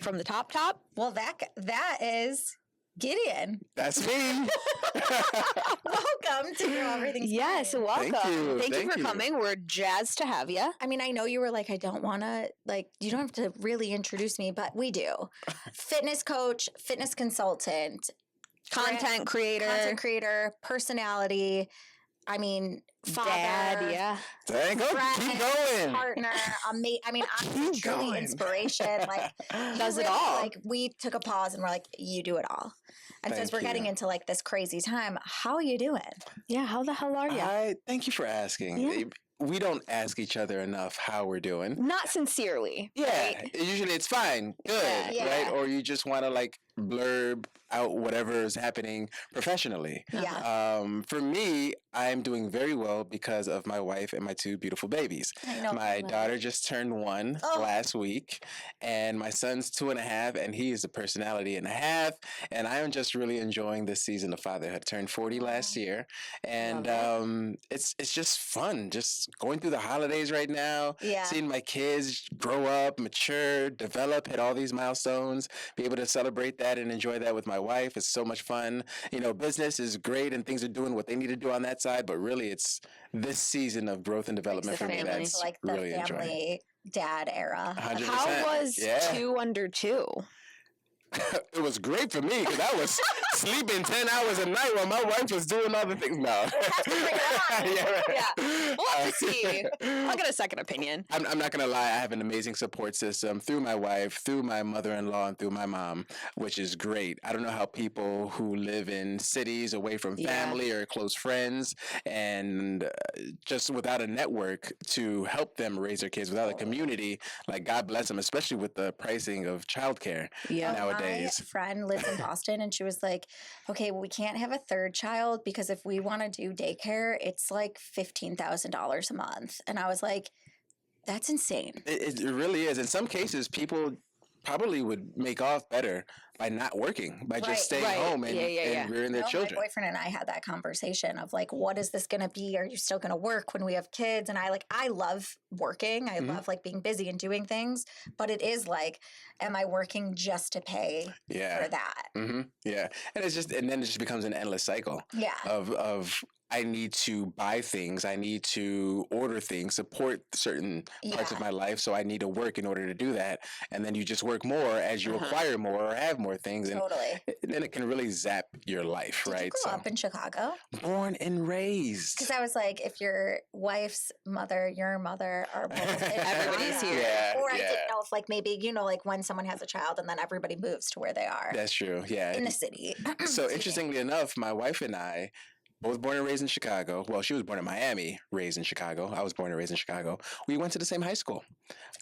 from the top. Well, that is Gideon. That's me. Welcome to Grow Everything's Yes, Fine. welcome. Thank you for coming. We're jazzed to have you. I mean, I know you were like, I don't want to, like, you don't have to really introduce me, but we do. Fitness coach, fitness consultant, Content creator, personality. I mean, father, dad, yeah. Dang, keep going. Partner, I mean, I'm truly inspiration. Like, does it all. Like, we took a pause and we're like, you do it all. And so as we're getting into like this crazy time, how are you doing? Yeah, how the hell are you? Thank you for asking. Yeah. We don't ask each other enough how we're doing. Not sincerely. Yeah, right? usually it's fine, good, right? Or you just want to like blurb out whatever is happening professionally. Yeah. For me, I'm doing very well because of my wife and my two beautiful babies. I know. My daughter just turned 1 last week, and my son's 2.5, and he is a personality and a half. And I am just really enjoying this season of fatherhood. Turned 40 last year, and it's just fun. Just going through the holidays right now, seeing my kids grow up, mature, develop, hit all these milestones, be able to celebrate that and enjoy that with my wife. It's so much fun. You know, business is great and things are doing what they need to do on that side, but really it's this season of growth and development for me that's like the really family dad era. 100%. How was 2 under 2? It was great for me because I was sleeping 10 hours a night while my wife was doing other things. No. Yeah. We'll have to see. I'll get a second opinion. I'm not going to lie. I have an amazing support system through my wife, through my mother-in-law, and through my mom, which is great. I don't know how people who live in cities away from family or close friends and just without a network to help them raise their kids, without a community, like God bless them, especially with the pricing of childcare nowadays. My friend lives in Boston and she was like, okay, well, we can't have a third child because if we want to do daycare, it's like $15,000 a month. And I was like, that's insane. It really is. In some cases, people probably would make off better by not working, by just staying home and rearing their children. My boyfriend and I had that conversation of like, what is this going to be? Are you still going to work when we have kids? And I love working. I love like being busy and doing things, but it is like, am I working just to pay for that? Mm-hmm. Yeah. And then it just becomes an endless cycle of I need to buy things, I need to order things, support certain parts of my life, so I need to work in order to do that. And then you just work more as you acquire more or have more things. And then it can really zap your life, right? Did you grow up in Chicago? Born and raised. Because I was like, if your wife's mother, your mother are both everybody's here. Or I didn't know if like maybe, you know, like when someone has a child and then everybody moves to where they are. That's true, yeah. In the city. So interestingly enough, my wife and I, both born and raised in Chicago. Well, she was born in Miami, raised in Chicago. I was born and raised in Chicago. We went to the same high school.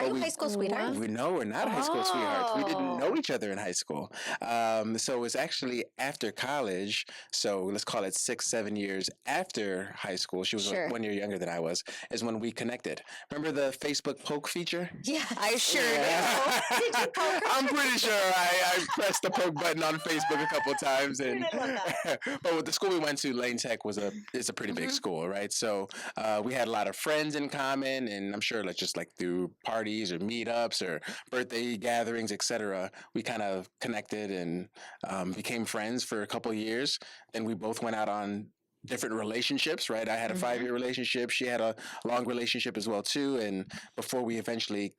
Are you high school sweethearts? We're not high school sweethearts. We didn't know each other in high school. So it was actually after college. So let's call it 6-7 years after high school. She was like 1 year younger than I was, is when we connected. Remember the Facebook poke feature? Yeah, I sure do. Did you poke her? I'm pretty sure I pressed the poke button on Facebook a couple of times. But with the school we went to, Lane Tech is a pretty big school, right? So we had a lot of friends in common, and I'm sure just like through parties or meetups or birthday gatherings, etc., we kind of connected and became friends for a couple of years. Then we both went out on different relationships, right? I had a 5-year relationship. She had a long relationship as well too. And before we eventually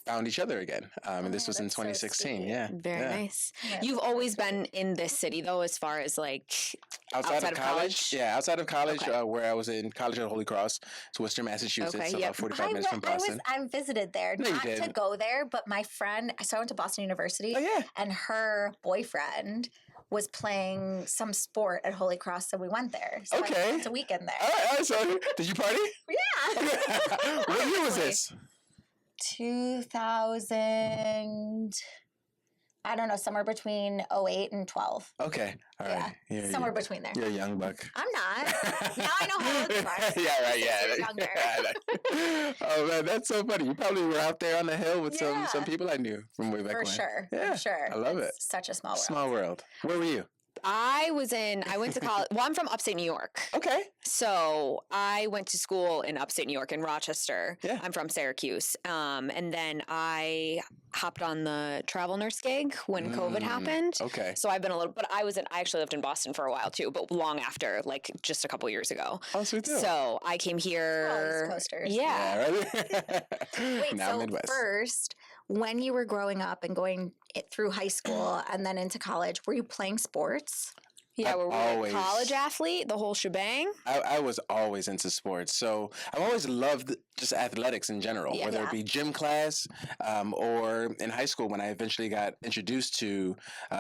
found each other again. And this was in 2016. So Very nice. Yeah. You've always been in this city though, as far as like outside of college? Yeah, outside of college, where I was in college at Holy Cross. It's Worcester, Massachusetts, about 45 minutes from Boston. I visited there, not to go there, but my friend, so I went to Boston University, and her boyfriend was playing some sport at Holy Cross, so we went there. So I spent a weekend there. All right, so did you party? Yeah. What year was this? 2000, I don't know, somewhere between 08 and 12. Okay. All right. Yeah, somewhere between there. You're a young buck. I'm not. Now I know how old you are. Yeah, right, Younger. Oh, man, that's so funny. You probably were out there on the hill with some people I knew from way back when. For sure. Yeah, For sure. I love it. Such a small world. Small world. Where were you? I went to college. Well, I'm from upstate New York. Okay. So I went to school in upstate New York in Rochester. Yeah. I'm from Syracuse. And then I hopped on the travel nurse gig when COVID happened. Okay. So I've been but I actually lived in Boston for a while too, but long after, like just a couple years ago. Oh, sweet too. So I came here. East Coasters. Yeah. Right? Wait, Now so Midwest. first, when you were growing up and going through high school and then into college, were you playing sports? Yeah, I've were we always- a college athlete, the whole shebang? I was always into sports. So I've always loved just athletics in general, Yeah. whether it be gym class or in high school when I eventually got introduced to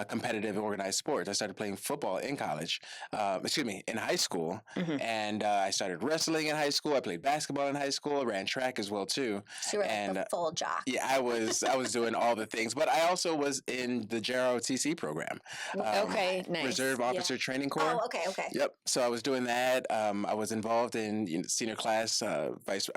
competitive organized sports. I started playing football in college, in high school. And I started wrestling in high school. I played basketball in high school, ran track as well too. So you were like the full jock. Yeah, I was doing all the things, but I also was in the JROTC program. Okay, nice. Reserve Officer Training Corps. Oh, okay. Yep. So I was doing that. I was involved in senior class vice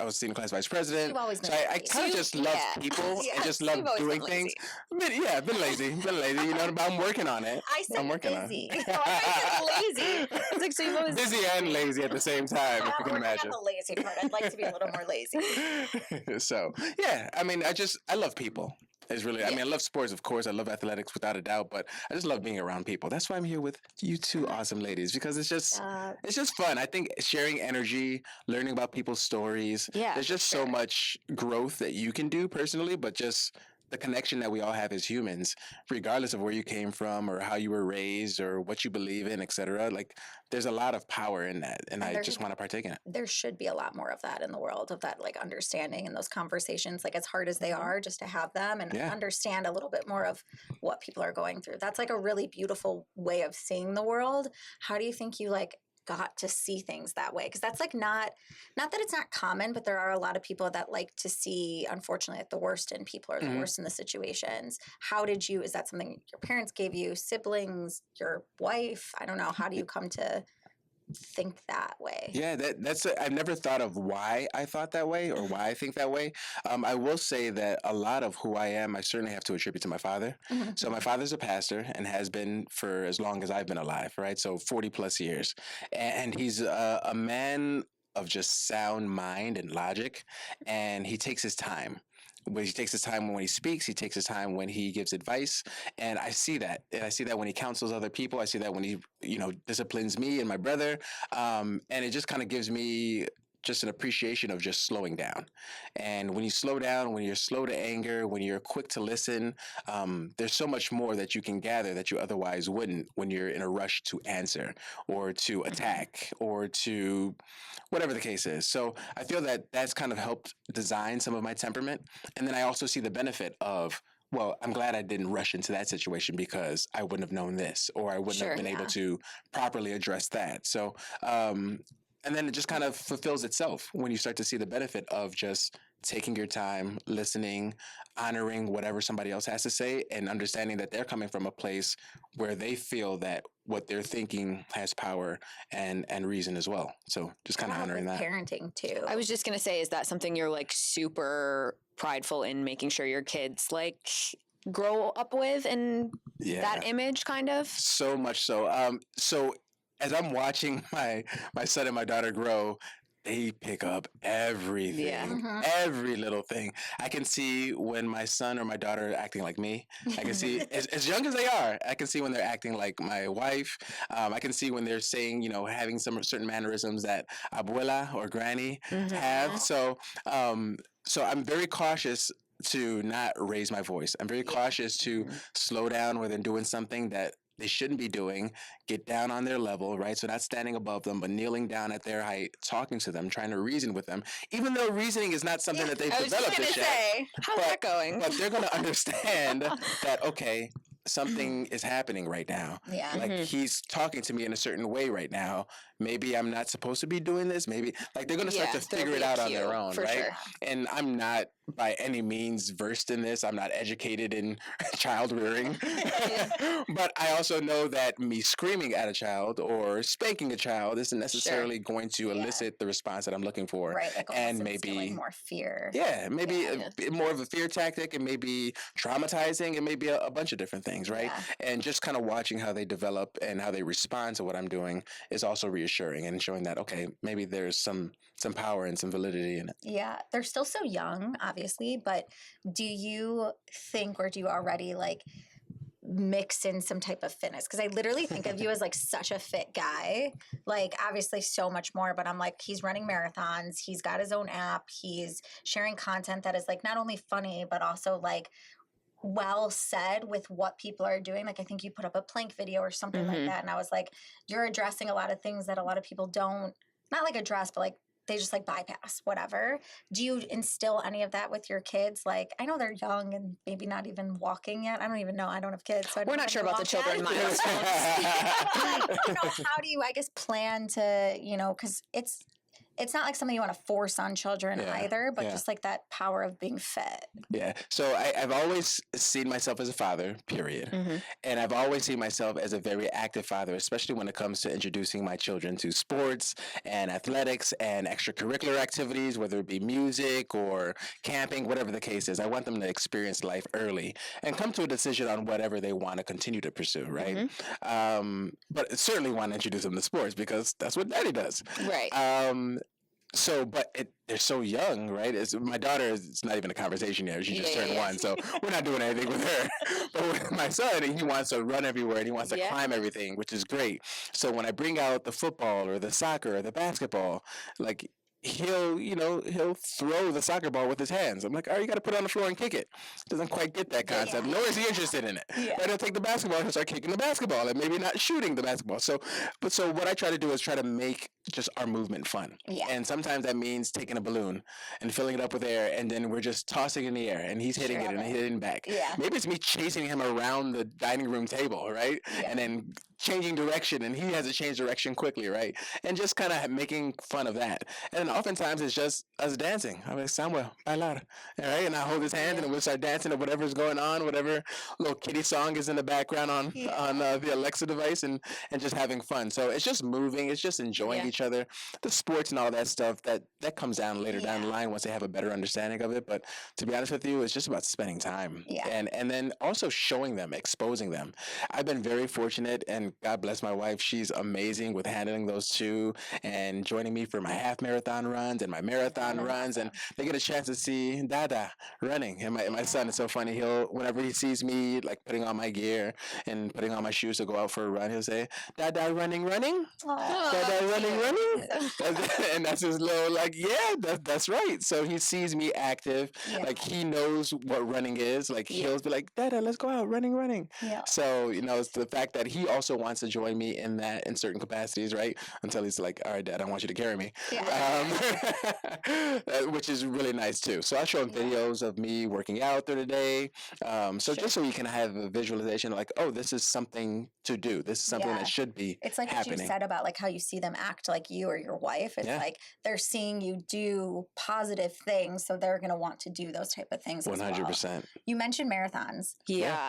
president. You've always been so I lazy. kind of just love people and just love doing things. Been lazy. You know, but I'm working on it. I said I'm working busy. on it. Oh, I said lazy. I was like, so you've always Busy and lazy at the same time, if you can imagine. the lazy part. I'd like to be a little more lazy. So yeah, I mean, I love people. It's really, I mean, I love sports, of course. I love athletics without a doubt, but I just love being around people. That's why I'm here with you two awesome ladies, because it's just fun. I think sharing energy, learning about people's stories. Yeah, there's just so much growth that you can do personally, but just the connection that we all have as humans, regardless of where you came from or how you were raised or what you believe in, etc. Like, there's a lot of power in that, and I just want to partake in it. There should be a lot more of that in the world, of that like understanding and those conversations, like as hard as they are, just to have them and understand a little bit more of what people are going through. That's like a really beautiful way of seeing the world. How do you think you like got to see things that way? Because that's like not that it's not common, but there are a lot of people that like to see, unfortunately, like the worst in people or the worst in the situations. How did you, is that something your parents gave you, siblings, your wife? I don't know. How do you come to think that way? Yeah, I've never thought of why I thought that way or why I think that way. I will say that a lot of who I am, I certainly have to attribute to my father. So my father's a pastor and has been for as long as I've been alive, right? So 40 plus years. And he's a man of just sound mind and logic, and he takes his time. He takes his time when he speaks. He takes his time when he gives advice, and I see that. And I see that when he counsels other people. I see that when he, disciplines me and my brother. And it just kind of gives me just an appreciation of just slowing down. And when you slow down, when you're slow to anger, when you're quick to listen, there's so much more that you can gather that you otherwise wouldn't when you're in a rush to answer or to attack or to whatever the case is. So I feel that that's kind of helped design some of my temperament. And then I also see the benefit of, well, I'm glad I didn't rush into that situation because I wouldn't have known this, or I wouldn't have been able to properly address that. So, and then it just kind of fulfills itself when you start to see the benefit of just taking your time, listening, honoring whatever somebody else has to say, and understanding that they're coming from a place where they feel that what they're thinking has power and reason as well. So just kind of honoring that. Parenting too. I was just going to say, is that something you're like super prideful in making sure your kids like grow up with and that image kind of? So much so. So as I'm watching my son and my daughter grow, they pick up everything, every little thing. I can see when my son or my daughter are acting like me. I can see, as young as they are, I can see when they're acting like my wife. I can see when they're saying, having some certain mannerisms that abuela or granny have. So I'm very cautious to not raise my voice. I'm very cautious to slow down when they're doing something that they shouldn't be doing, get down on their level, right? So not standing above them, but kneeling down at their height, talking to them, trying to reason with them, even though reasoning is not something that they've developed as yet. How's that going? But they're going to understand that, okay, something is happening right now. Yeah. Like he's talking to me in a certain way right now. Maybe I'm not supposed to be doing this. Maybe like they're going to start to figure it out on their own, right? Sure. And I'm not by any means versed in this. I'm not educated in child rearing. But I also know that me screaming at a child or spanking a child isn't necessarily going to elicit the response that I'm looking for. Right. Like and maybe maybe more fear. yeah, maybe a bit more of a fear tactic. It may be traumatizing. It may be a bunch of different things, right? Yeah. And just kind of watching how they develop and how they respond to what I'm doing is also reassuring and showing that, okay, maybe there's some power and some validity in it. Yeah. They're still so young, obviously, but do you think, or do you already like mix in some type of fitness? Because I literally think of you as like such a fit guy, like obviously so much more, but I'm like, he's running marathons, he's got his own app, he's sharing content that is like not only funny, but also like well said with what people are doing. Like I think you put up a plank video or something like that, and I was like, you're addressing a lot of things that a lot of people don't, not like address, but like they just like bypass whatever. Do you instill any of that with your kids? Like I know they're young and maybe not even walking yet. I don't even know. I don't have kids, so we're not sure about the children milestones. Like, you know, how do you, I guess, plan to, you know, because it's not like something you want to force on children either, but just like that power of being fit. Yeah. So I've always seen myself as a father, period. And I've always seen myself as a very active father, especially when it comes to introducing my children to sports and athletics and extracurricular activities, whether it be music or camping, whatever the case is. I want them to experience life early and come to a decision on whatever they want to continue to pursue, right? But certainly want to introduce them to sports because that's what daddy does. Right. So, but they're so young, right? My daughter it's not even a conversation yet. She just turned 1, so we're not doing anything with her. But with my son, he wants to run everywhere and he wants to climb everything, which is great. So when I bring out the football or the soccer or the basketball, like he'll throw the soccer ball with his hands. I'm like, oh, you got to put it on the floor and kick it. Doesn't quite get that concept. Nor is he interested in it. But he'll take the basketball and start kicking the basketball and maybe not shooting the basketball. So what I try to do is try to make just our movement fun. And sometimes that means taking a balloon and filling it up with air, and then we're just tossing it in the air and he's hitting it and hitting back. Maybe it's me chasing him around the dining room table, right? And then changing direction, and he has to change direction quickly, right? And just kind of making fun of that. And oftentimes it's just us dancing. I'm like, Samuel, bailar. All right? And I hold his hand and we'll start dancing to whatever's going on, whatever little kitty song is in the background on the Alexa device, and just having fun. So it's just moving. It's just enjoying each other. The sports and all that stuff, that comes down later down the line once they have a better understanding of it. But to be honest with you, it's just about spending time. And then also showing them, exposing them. I've been very fortunate, and God bless my wife. She's amazing with handling those two and joining me for my half marathon runs and my marathon runs. And they get a chance to see Dada running. And my son is so funny. Whenever he sees me like putting on my gear and putting on my shoes to go out for a run, he'll say, Dada running? Dada running? And that's his little like, that's right. So he sees me active. Like he knows what running is. Like he'll be like, Dada, let's go out running. So, it's the fact that he also wants to join me in that in certain capacities, right? Until he's like, all right, Dad, I want you to carry me. Which is really nice too. So I show him videos of me working out through the day. Just so you can have a visualization like, oh, this is something to do. This is something that should be It's like happening. What you said about like how you see them act like you or your wife. It's like they're seeing you do positive things, so they're going to want to do those type of things 100%. As well. You mentioned marathons.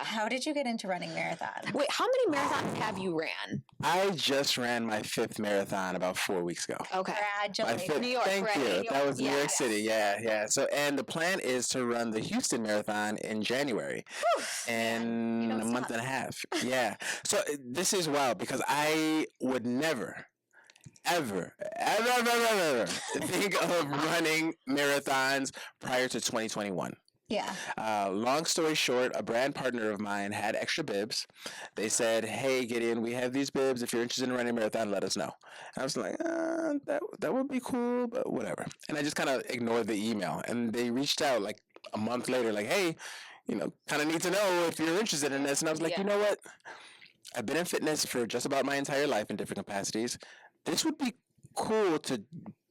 How did you get into running marathons? Wait, how many marathons have you ran? I just ran my 5th marathon about 4 weeks ago. Okay. Congratulations. New York, Thank right? you. That was New York City. Yeah. So, and the plan is to run the Houston Marathon in January in a month and a half. Yeah. So this is wild because I would never, ever think of running marathons prior to 2021. Long story short, a brand partner of mine had extra bibs. They said, hey, Gideon, we have these bibs. If you're interested in running a marathon, let us know. And I was like, that would be cool, but whatever. And I just kind of ignored the email. And they reached out like a month later, like, hey, kind of need to know if you're interested in this. And I was like, you know what? I've been in fitness for just about my entire life in different capacities. This would be cool to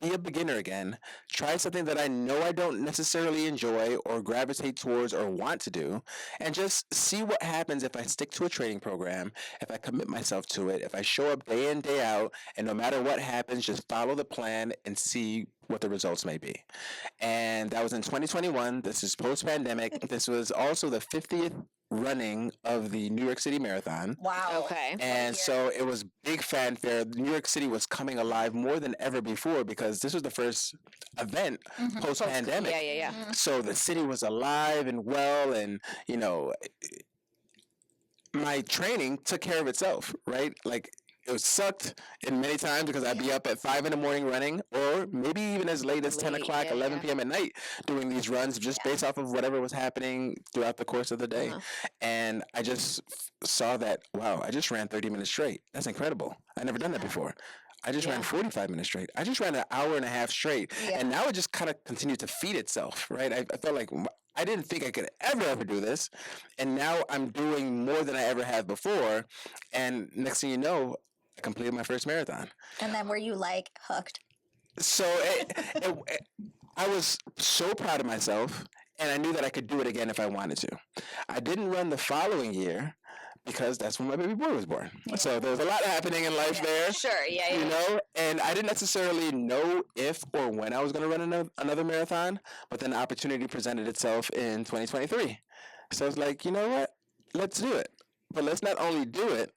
be a beginner again, try something that I know I don't necessarily enjoy or gravitate towards or want to do, and just see what happens if I stick to a training program, if I commit myself to it, if I show up day in, day out, and no matter what happens, just follow the plan and see what the results may be. And that was in 2021. This is post pandemic. This was also the 50th running of the New York City Marathon. Wow. Okay. And so it was big fanfare. New York City was coming alive more than ever before because this was the first event post pandemic. Yeah. So the city was alive and well, and my training took care of itself, right? Like it was sucked in many times because I'd be up at 5 in the morning running, or maybe even as late as 10 o'clock, 11 p.m. at night doing these runs just based off of whatever was happening throughout the course of the day. And I just saw that, wow, I just ran 30 minutes straight. That's incredible. I've never done that before. I just ran 45 minutes straight. I just ran an hour and a half straight. And now it just kind of continued to feed itself, right? I felt like I didn't think I could ever do this. And now I'm doing more than I ever have before. And next thing you know, I completed my first marathon. And then were you like hooked? So I was so proud of myself, and I knew that I could do it again if I wanted to. I didn't run the following year because that's when my baby boy was born. So there was a lot happening in life there. Sure, You know, and I didn't necessarily know if or when I was going to run another marathon, but then the opportunity presented itself in 2023. So I was like, you know what? Let's do it. But let's not only do it,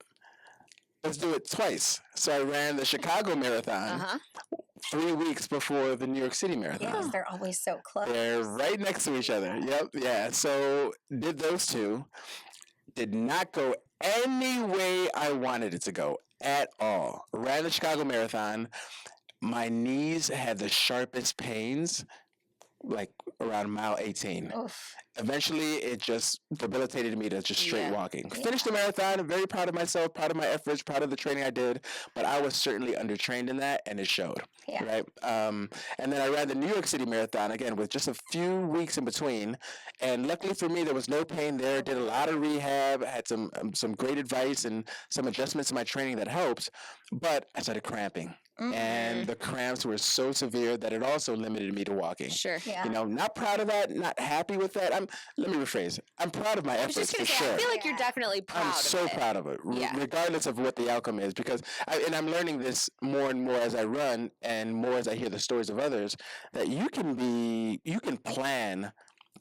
let's do it twice. So I ran the Chicago Marathon 3 weeks before the New York City Marathon. Yes, they're always so close. They're right next to each other. Yep, yeah. So did those two. Did not go any way I wanted it to go at all. Ran the Chicago Marathon. My knees had the sharpest pains, like around mile 18. Oof. Eventually, it just debilitated me to just straight walking. Finished the marathon. I'm very proud of myself, proud of my efforts, proud of the training I did. But I was certainly undertrained in that, and it showed. Right. And then I ran the New York City Marathon again with just a few weeks in between. And luckily for me, there was no pain there. Did a lot of rehab. Had some great advice and some adjustments in my training that helped. But I started cramping. And the cramps were so severe that it also limited me to walking. Sure. You know, not proud of that, not happy with that. Let me rephrase. I'm proud of my efforts. I was just going to for say, sure. I feel like you're definitely proud I'm so of it. proud of it, regardless of what the outcome is, because I'm learning this more and more as I run and more as I hear the stories of others, that you can plan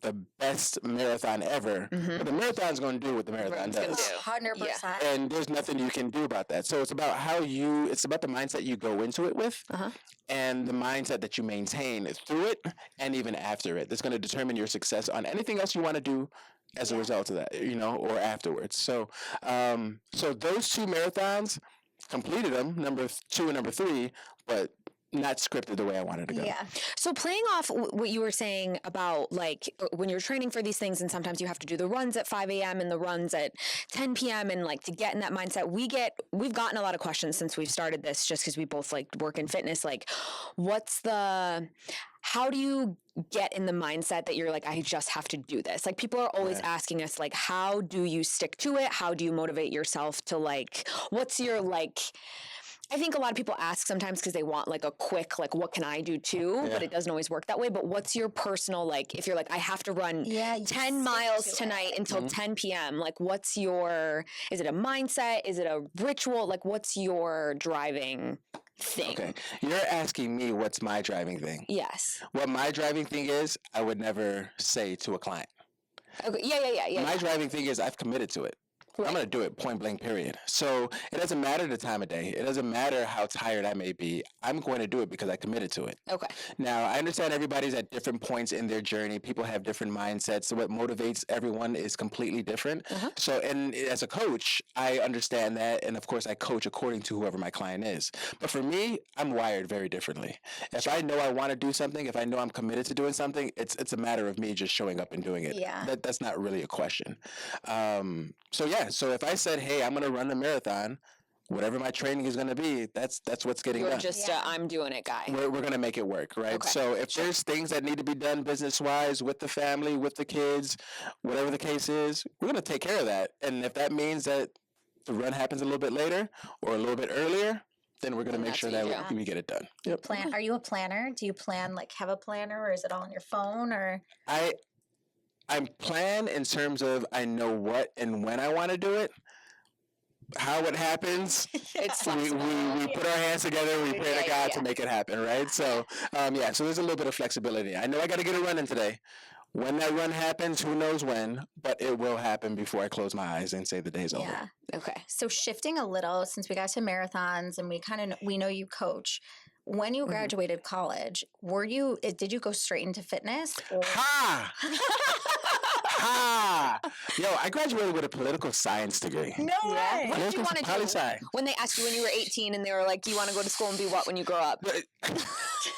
the best marathon ever, but the marathon's going to do what the marathon does. 100%. And there's nothing you can do about that. So it's about it's about the mindset you go into it with, and the mindset that you maintain through it and even after it. That's going to determine your success on anything else you want to do as a result of that, or afterwards. So, so those two marathons, completed them, number 2 and number 3, but not scripted the way I wanted to go. Yeah. So playing off what you were saying about like when you're training for these things and sometimes you have to do the runs at 5 a.m. and the runs at 10 p.m. and like to get in that mindset, we've gotten a lot of questions since we've started this just because we both like work in fitness. Like how do you get in the mindset that you're like, I just have to do this? Like people are always asking us like, how do you stick to it? How do you motivate yourself to like, what's your like, I think a lot of people ask sometimes because they want like a quick, like, what can I do too? But it doesn't always work that way. But what's your personal, like, if you're like, I have to run 10 miles tonight until 10 p.m., like, is it a mindset? Is it a ritual? Like, what's your driving thing? Okay. You're asking me what's my driving thing. Yes. What my driving thing is, I would never say to a client. Okay. Yeah. My driving thing is I've committed to it. Right. I'm going to do it, point blank, period. So it doesn't matter the time of day. It doesn't matter how tired I may be. I'm going to do it because I committed to it. Okay. Now, I understand everybody's at different points in their journey. People have different mindsets. So what motivates everyone is completely different. So, and as a coach, I understand that. And of course, I coach according to whoever my client is. But for me, I'm wired very differently. If I know I want to do something, if I know I'm committed to doing something, it's a matter of me just showing up and doing it. Yeah. That's not really a question. So if I said, hey, I'm going to run a marathon, whatever my training is going to be, that's what's getting You're done. just I'm doing it guy. We're going to make it work, right? Okay. So if there's things that need to be done business-wise with the family, with the kids, whatever the case is, we're going to take care of that. And if that means that the run happens a little bit later or a little bit earlier, then we're going to And make that's sure what that you we get it done. Yep. Are you a planner? Do you plan, like, have a planner, or is it all on your phone, or? I plan in terms of I know what and when I want to do it. How it happens, It's we flexible. put our hands together, we pray to God to make it happen, right? So, so there's a little bit of flexibility. I know I got to get a run in today. When that run happens, who knows when, but it will happen before I close my eyes and say the day's over. Yeah. Okay. So shifting a little, since we got to marathons and we know you coach. When you graduated college, did you go straight into fitness? Or? Ha! Ha! Yo, I graduated with a political science degree. No way. What did you want to Poli do? sci. When they asked you when you were 18 and they were like, do you want to go to school and be what when you grow up?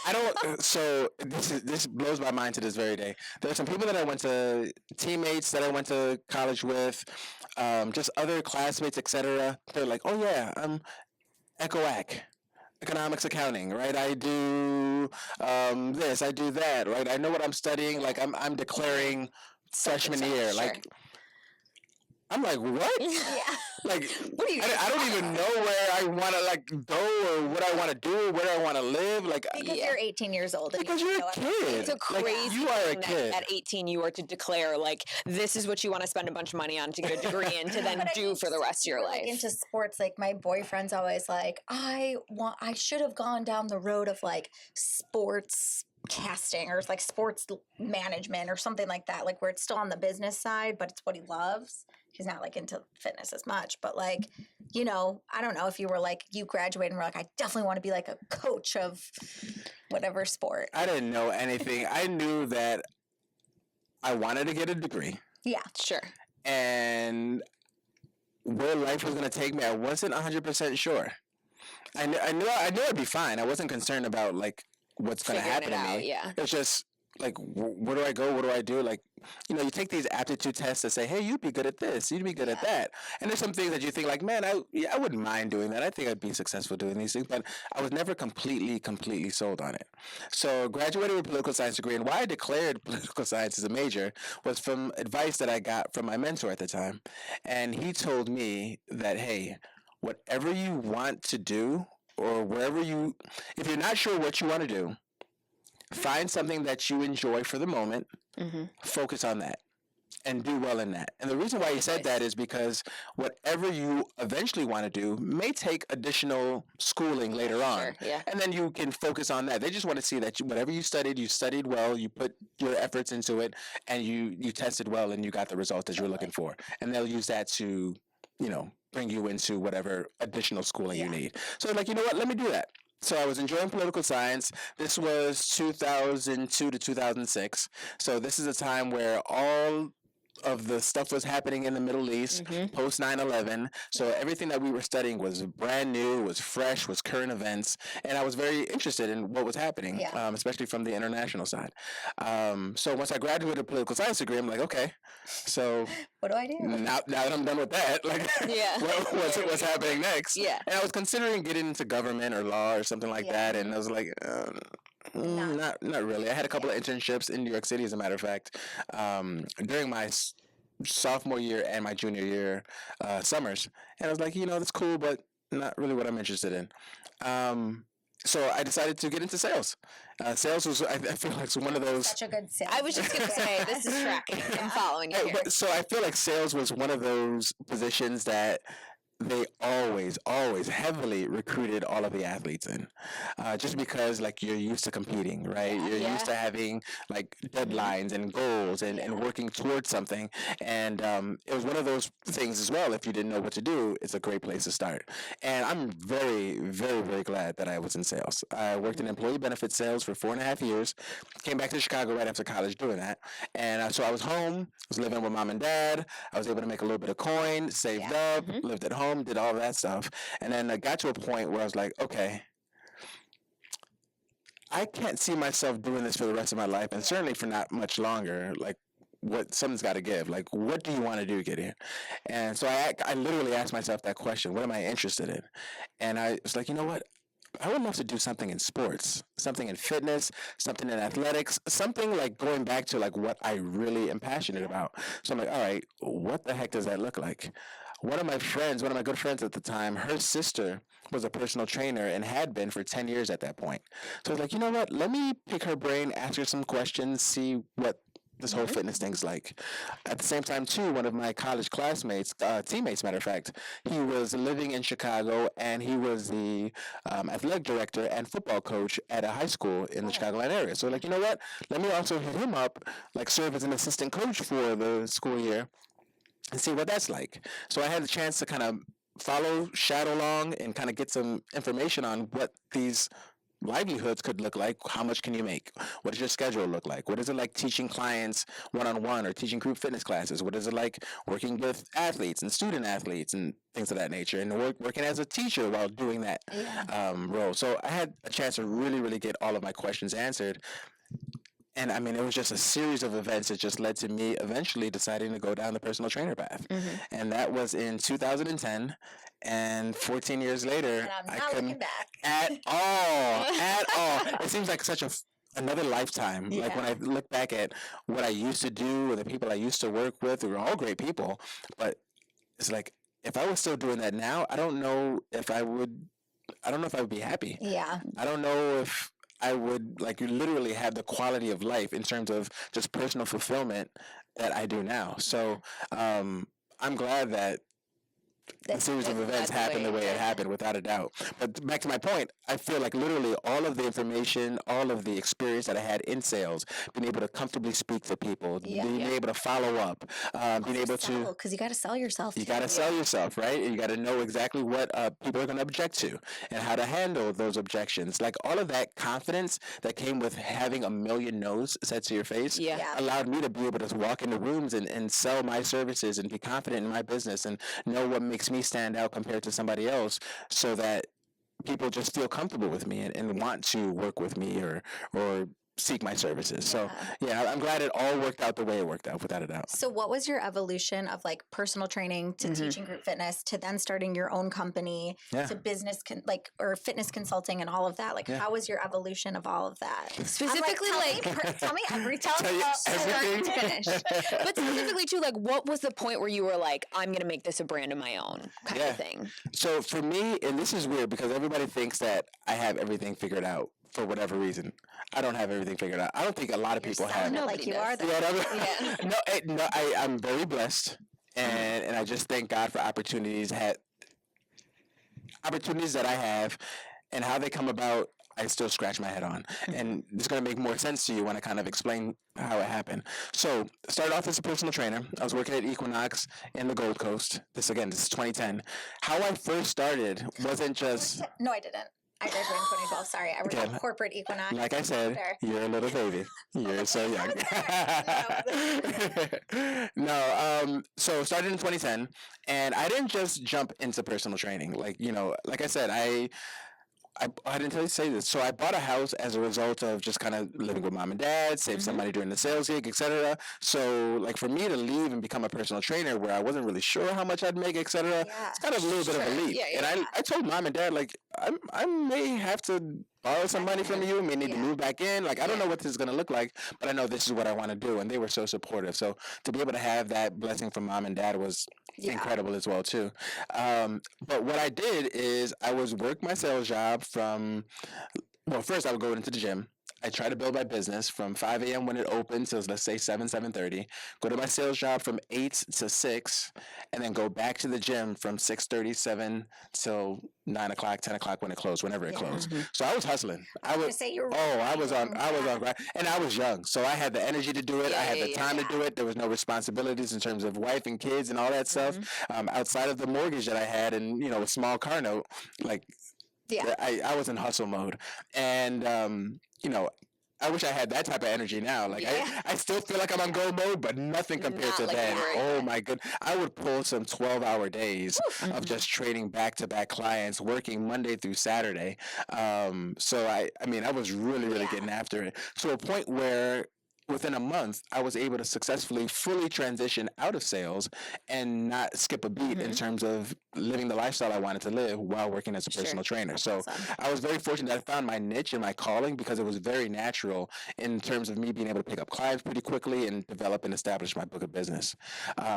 I don't. So this blows my mind to this very day. There are some people that I went to, teammates that I went to college with, just other classmates, etc. They're like, oh yeah, I'm ECOAC. Economics accounting, right? I do this, I do that, right? I know what I'm studying. Like I'm declaring freshman year. Sure. Like I'm like, what? Yeah. Like What are you? I don't even know where I want to like go or what I want to do, where I want to live. Like Because you're 18 years old. And because you you're know a kid. It's a Like, crazy you are a thing kid. that at 18 you are to declare like this is what you want to spend a bunch of money on to get a degree in to then But I do mean, for the rest of your like, life. into sports, like my boyfriend's always like, I should have gone down the road of like sports casting or like sports management or something like that, like where it's still on the business side, but it's what he loves. He's not like into fitness as much, but like, you know, I don't know if you were like, you graduated and were like, I definitely want to be like a coach of whatever sport. I didn't know anything. I knew that I wanted to get a degree. Yeah. Sure. And where life was going to take me, I wasn't 100% sure. I knew I'd be fine. I wasn't concerned about like what's going to happen Figuring to it me. out, yeah. It's just like, where do I go? What do I do? Like, you know, you take these aptitude tests that say, hey, you'd be good at this, you'd be good at that. And there's some things that you think like, man, I wouldn't mind doing that. I think I'd be successful doing these things, but I was never completely sold on it. So graduated with a political science degree, and why I declared political science as a major was from advice that I got from my mentor at the time. And he told me that, hey, whatever you want to do, or if you're not sure what you want to do, find something that you enjoy for the moment, focus on that, and do well in that. And the reason why he said that is because whatever you eventually want to do may take additional schooling later on. Sure, yeah. And then you can focus on that. They just want to see that whatever you studied well, you put your efforts into it, and you tested well, and you got the results that you were looking for. And they'll use that to, you know, bring you into whatever additional schooling you need. So like, you know what, let me do that. So I was enjoying political science. This was 2002 to 2006. So this is a time where all of the stuff was happening in the Middle East post 9/11. So everything that we were studying was brand new, was fresh, was current events, and I was very interested in what was happening, especially from the international side. So once I graduated a political science degree, I'm like, okay, so what do I do? Now that I'm done with that, like, what's happening next? Yeah. And I was considering getting into government or law or something like that, and I was like, not really. I had a couple of internships in New York City, as a matter of fact, during my sophomore year and my junior year summers, and I was like, you know, that's cool, but not really what I'm interested in. So I decided to get into sales. Sales was, I feel like, it's one of those. Such a good sales. I was just going to say, this is tracking. I'm following you here. So I feel like sales was one of those positions that they always heavily recruited all of the athletes in, just because like you're used to competing, right? You're used to having like deadlines and goals and working towards something. And it was one of those things as well. If you didn't know what to do, it's a great place to start. And I'm very, very, very glad that I was in sales. I worked in employee benefits sales for 4.5 years, came back to Chicago right after college doing that. And so I was home, was living with mom and dad. I was able to make a little bit of coin, saved up, lived at home, did all that stuff. And then I got to a point where I was like, okay, I can't see myself doing this for the rest of my life, and certainly for not much longer. Like, something's got to give. Like, what do you want to do, Gideon? And so I literally asked myself that question: what am I interested in? And I was like, you know what? I would love to do something in sports, something in fitness, something in athletics, something like going back to like what I really am passionate about. So I'm like, all right, what the heck does that look like? one of my good friends at the time, her sister was a personal trainer and had been for 10 years at that point. So I was like, you know what? Let me pick her brain, ask her some questions, see what this whole fitness thing's like. At the same time, too, one of my college classmates, teammates, matter of fact, he was living in Chicago and he was the athletic director and football coach at a high school in the Chicagoland area. So, like, you know what? Let me also hit him up, like, serve as an assistant coach for the school year and see what that's like. So I had the chance to kind of follow, shadow along, and kind of get some information on what these livelihoods could look like. How much can you make? What does your schedule look like? What is it like teaching clients one-on-one or teaching group fitness classes? What is it like working with athletes and student athletes and things of that nature, and working as a teacher while doing that role? So I had a chance to really, really get all of my questions answered. And I mean, it was just a series of events that just led to me eventually deciding to go down the personal trainer path. And that was in 2010. And 14 years later, And I'm I not couldn't looking back. at all. It seems like such another lifetime. Like when I look back at what I used to do or the people I used to work with, we were all great people. But it's like, if I was still doing that now, I don't know if I would be happy. Yeah. I don't know if I would like literally have the quality of life in terms of just personal fulfillment that I do now. So I'm glad that the series of events happened the way it happened, without a doubt. But back to my point, I feel like literally all of the information, all of the experience that I had in sales, being able to comfortably speak to people, being able to follow up, being able to... Because you got to sell yourself. You got to sell yourself, right? And you got to know exactly what people are going to object to and how to handle those objections. Like all of that confidence that came with having a million no's said to your face allowed me to be able to walk into rooms and sell my services and be confident in my business and know what makes me stand out compared to somebody else, so that people just feel comfortable with me and want to work with me or seek my services. So I'm glad it all worked out the way it worked out, without a doubt. So what was your evolution of like personal training to teaching group fitness to then starting your own company to business or fitness consulting and all of that? Like how was your evolution of all of that? Specifically, tell me everything. Start to finish. But specifically too, like what was the point where you were like, I'm going to make this a brand of my own kind of thing? So for me, and this is weird because everybody thinks that I have everything figured out. For whatever reason, I don't have everything figured out. I don't think a lot of people have. Like you are. I'm very blessed, and I just thank God for opportunities that I have, and how they come about. I still scratch my head on, and it's going to make more sense to you when I kind of explain how it happened. So, I started off as a personal trainer. I was working at Equinox in the Gold Coast. This is 2010. How I first started wasn't just... No, I didn't. I graduated in 2012. Sorry, I worked at corporate Equinox. Like I said, you're a little baby. You're so young. So started in 2010, and I didn't just jump into personal training. Like I said, I didn't say this. So I bought a house as a result of just kind of living with mom and dad, save some money during the sales gig, etc. So like for me to leave and become a personal trainer where I wasn't really sure how much I'd make, etc. It's kind of a little bit of a leap. And I told mom and dad, like, I may have to borrow some money from you, may need to move back in. Like, I don't know what this is going to look like, but I know this is what I want to do. And they were so supportive. So to be able to have that blessing from mom and dad was incredible as well, too. But what I did is I was work my sales job from, first I would go into the gym. I try to build my business from 5 a.m. when it opens to, let's say, 7:30. Go to my sales job from 8 to 6, and then go back to the gym from 6:37 till 9 o'clock, 10 o'clock when it closed, whenever it closed. So I was hustling. I was on grind, and I was young, so I had the energy to do it. I had the time to do it. There was no responsibilities in terms of wife and kids and all that stuff. Outside of the mortgage that I had and a small car note, like I was in hustle mode, and I wish I had that type of energy now. Like I still feel like I'm on go mode, but nothing compared to then. Oh my goodness. I would pull some 12-hour days of just training back-to-back clients, working Monday through Saturday. So I was really getting after it, to a point where within a month, I was able to successfully fully transition out of sales and not skip a beat in terms of living the lifestyle I wanted to live while working as a Sure. personal trainer. That's So awesome. I was very fortunate that I found my niche and my calling because it was very natural in terms of me being able to pick up clients pretty quickly and develop and establish my book of business.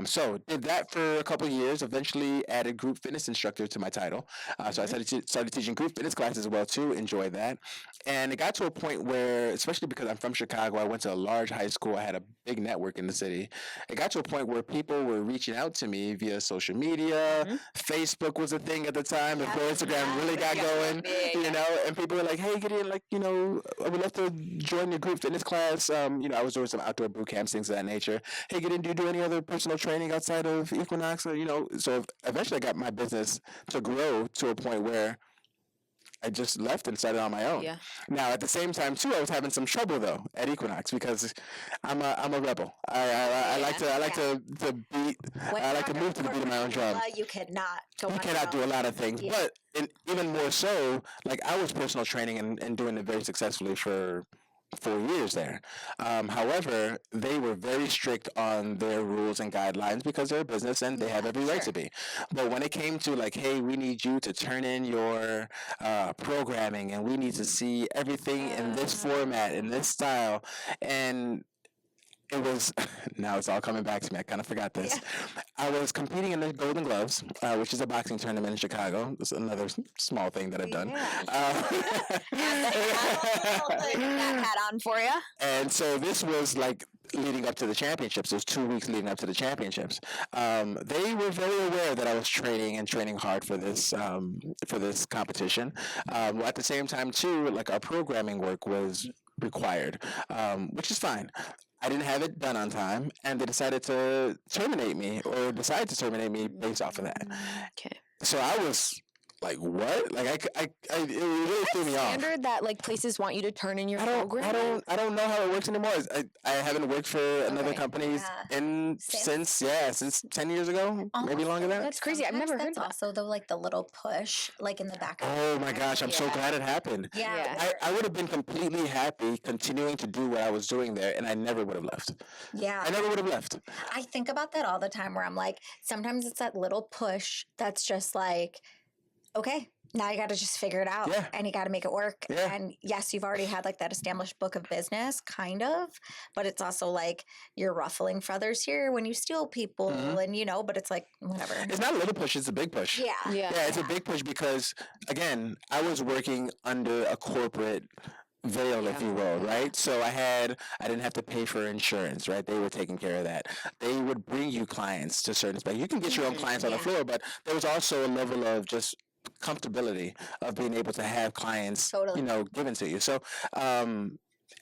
So did that for a couple of years, eventually added group fitness instructor to my title. So I started teaching group fitness classes as well too, enjoyed that. And it got to a point where, especially because I'm from Chicago, I went to a large high school. I had a big network in the city. It got to a point where people were reaching out to me via social media. Facebook was a thing at the time before Instagram really got going, you know, and people were like, hey, Gideon, like, you know, I would love to join your group fitness class. You know, I was doing some outdoor boot camps, things of that nature. Hey, Gideon, do you do any other personal training outside of Equinox? Or, you know, so eventually I got my business to grow to a point where I just left and started on my own. Yeah. Now, at the same time, too, I was having some trouble though at Equinox because I'm a rebel. I like to beat. I like to move to the beat of my own drum. You cannot go. You cannot do a lot of things, but even more so, like I was personal training and doing it very successfully for 4 years there. However, they were very strict on their rules and guidelines because they're a business and they have every right to be. But when it came to like, hey, we need you to turn in your programming and we need to see everything in this format, in this style, and it was now it's all coming back to me. I kind of forgot this. I was competing in the Golden Gloves, which is a boxing tournament in Chicago. It's another small thing that I've done. That hat on for you. And so this was like leading up to the championships. Those 2 weeks leading up to the championships. They were very aware that I was training and training hard for this competition. At the same time, too, like our programming work was required, which is fine. I didn't have it done on time, and they decided to terminate me based off of that. Okay. So I was like, what? Like it really threw me off. Standard that like places want you to turn in your program. I don't know how it works anymore. I haven't worked for another company since 10 years ago, maybe longer than that. That's crazy. I've never heard That's that. also like the little push, like in the back. Oh my gosh, I'm so glad it happened. Yeah. I would have been completely happy continuing to do what I was doing there, and I never would have left. Yeah. I never would have left. I think about that all the time where I'm like, sometimes it's that little push that's just like, okay, now you got to just figure it out and you got to make it work. Yeah. And yes, you've already had like that established book of business kind of, but it's also like you're ruffling feathers here when you steal people and, you know, but it's like, whatever. It's not a little push, it's a big push. Yeah. Yeah, it's a big push because, again, I was working under a corporate veil, if you will, right? So I didn't have to pay for insurance, right? They were taking care of that. They would bring you clients to certain specs. You can get your own clients on the floor, but there was also a level of just comfortability of being able to have clients, you know, given to you. So,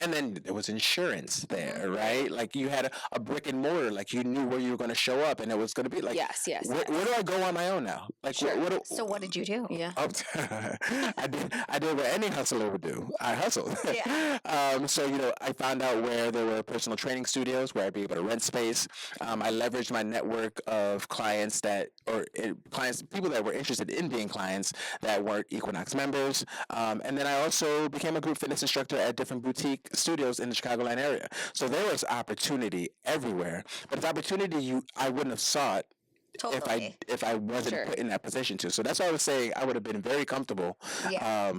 and then there was insurance there, right? Like you had a brick and mortar, like you knew where you were going to show up, and it was going to be like, yes. Where do I go on my own now? Like, So what did you do? Yeah. I did what any hustler would do. I hustled. Yeah. So, you know, I found out where there were personal training studios where I'd be able to rent space. I leveraged my network of clients people that were interested in being clients that weren't Equinox members. And then I also became a group fitness instructor at different boutique studios in the Chicagoland area. So there was opportunity everywhere, but it's opportunity I wouldn't have sought if I wasn't put in that position to. So that's why I was saying I would have been very comfortable. Yeah.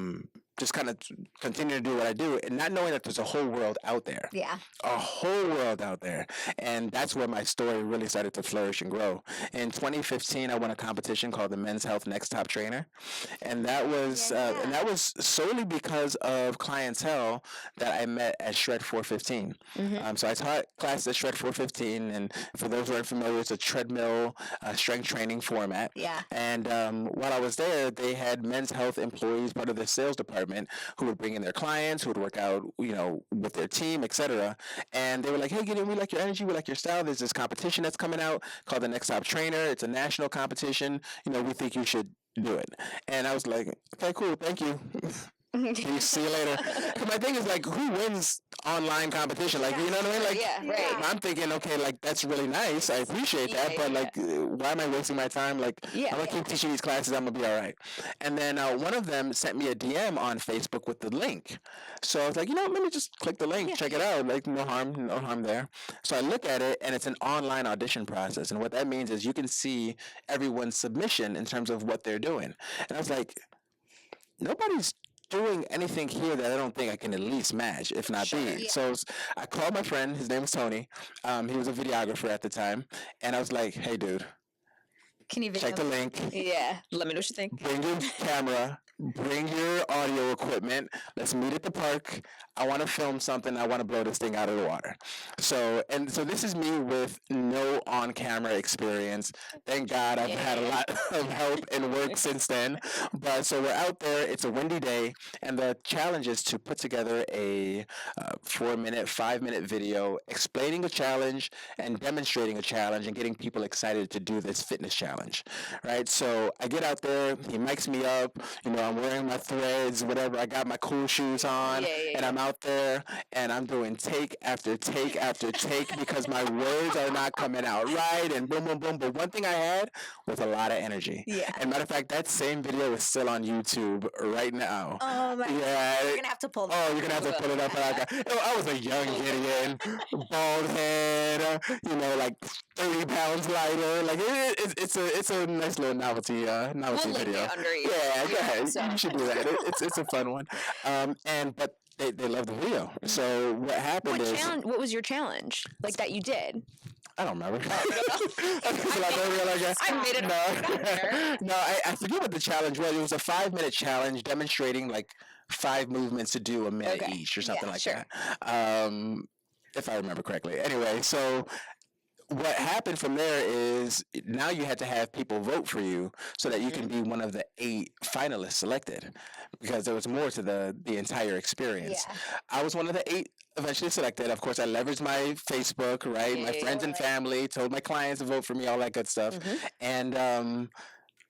Just kind of continue to do what I do and not knowing that there's a whole world out there. Yeah. A whole world out there. And that's where my story really started to flourish and grow. In 2015, I won a competition called the Men's Health Next Top Trainer. And that was solely because of clientele that I met at Shred 415. So I taught classes at Shred 415. And for those who aren't familiar, it's a treadmill strength training format. Yeah. And while I was there, they had men's health employees, part of their sales department, who would bring in their clients, who would work out, you know, with their team, etc. And they were like, hey, Gideon, we like your energy, we like your style. There's this competition that's coming out called the Next Top Trainer. It's a national competition. You know, we think you should do it. And I was like, okay, cool, thank you. Peace, see you later. 'Cause my thing is like, who wins online competition? Like, you know what I mean? Like, Yeah, right. I'm thinking, okay, like that's really nice. I appreciate that, but like, why am I wasting my time? Like, I'm gonna keep teaching these classes. I'm gonna be all right. And then one of them sent me a DM on Facebook with the link. So I was like, let me just click the link, check it out. Like, no harm there. So I look at it, and it's an online audition process. And what that means is you can see everyone's submission in terms of what they're doing. And I was like, nobody's doing anything here that I don't think I can at least match, if not beat. Yeah. So I called my friend. His name was Tony. He was a videographer at the time. And I was like, hey, dude, Can you check the link. Yeah. Let me know what you think. Bring your camera. Bring your audio equipment. Let's meet at the park. I want to film something. I want to blow this thing out of the water. So this is me with no on-camera experience. Thank God I've had a lot of help and work since then. But so we're out there. It's a windy day, and the challenge is to put together a 4-minute, 5-minute video explaining a challenge and demonstrating a challenge and getting people excited to do this fitness challenge, right? So I get out there. He mics me up. I'm wearing my threads, whatever. I got my cool shoes on, and I'm out there, and I'm doing take after take after take because my words are not coming out right, and boom, boom, boom. But one thing I had was a lot of energy. Yeah. And matter of fact, that same video is still on YouTube right now. Oh my yeah. You're gonna have to pull. Oh, you're gonna have to pull it up. I was a young Gideon, bald head, like 30 pounds lighter. Like it's a nice little novelty video. Yeah, go ahead. You should do that. It's a fun one. But they love the video. So what happened What was your challenge? Like that you did? I don't remember. I made it. No, I forget what the challenge was. It was a 5-minute challenge demonstrating like 5 movements to do a minute each or something that. If I remember correctly. Anyway, so what happened from there is now you had to have people vote for you so that you can be one of the 8 finalists selected, because there was more to the entire experience. Yeah. I was one of the 8 eventually selected. Of course, I leveraged my Facebook, right? My friends and family, told my clients to vote for me, all that good stuff. And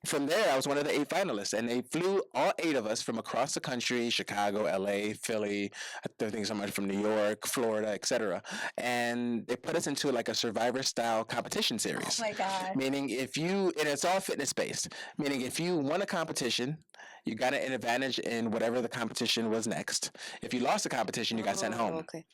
from there, I was one of the 8 finalists, and they flew all 8 of us from across the country: Chicago, LA, Philly, I think somebody from New York, Florida, etc. And they put us into like a Survivor-style competition series. Oh my God. Meaning and it's all fitness-based, meaning if you won a competition, you got an advantage in whatever the competition was next. If you lost the competition, you got sent home. Okay.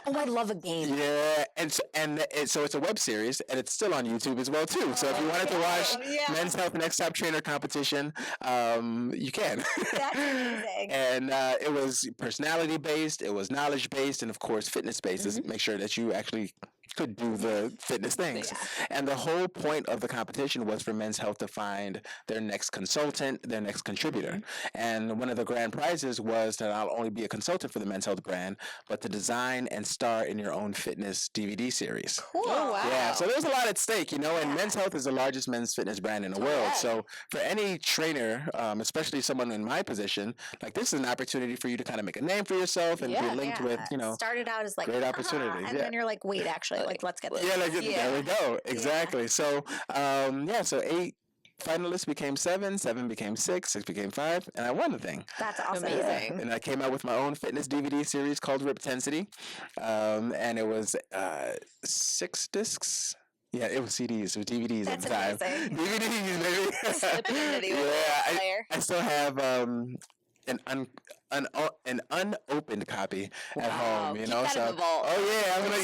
Oh, I love a game. Yeah, so it's a web series, and it's still on YouTube as well too. So if you wanted to watch Men's Health Next Top Trainer competition, you can. That's amazing. And it was personality based, it was knowledge based, and of course fitness based. To make sure that you actually could do the fitness things. And the whole point of the competition was for Men's Health to find their next consultant, their next contributor. And one of the grand prizes was to not only be a consultant for the Men's Health brand, but to design and star in your own fitness DVD series. Cool. Oh, wow. Yeah, so there's a lot at stake, and Men's Health is the largest men's fitness brand in the world. So for any trainer, especially someone in my position, like this is an opportunity for you to kind of make a name for yourself and be linked with, started out as like great opportunities. And then you're like, wait, actually, like let's get this. There we go. Exactly. So so 8 finalists became 7, 7 became 6, 6 became 5, and I won the thing. That's awesome. Amazing. And I came out with my own fitness DVD series called Riptensity, and it was 6 discs. Yeah, it was CDs. It was DVDs at the time. Amazing. DVDs, baby. I still have an unopened copy at home, Keep that in the vault. I'm gonna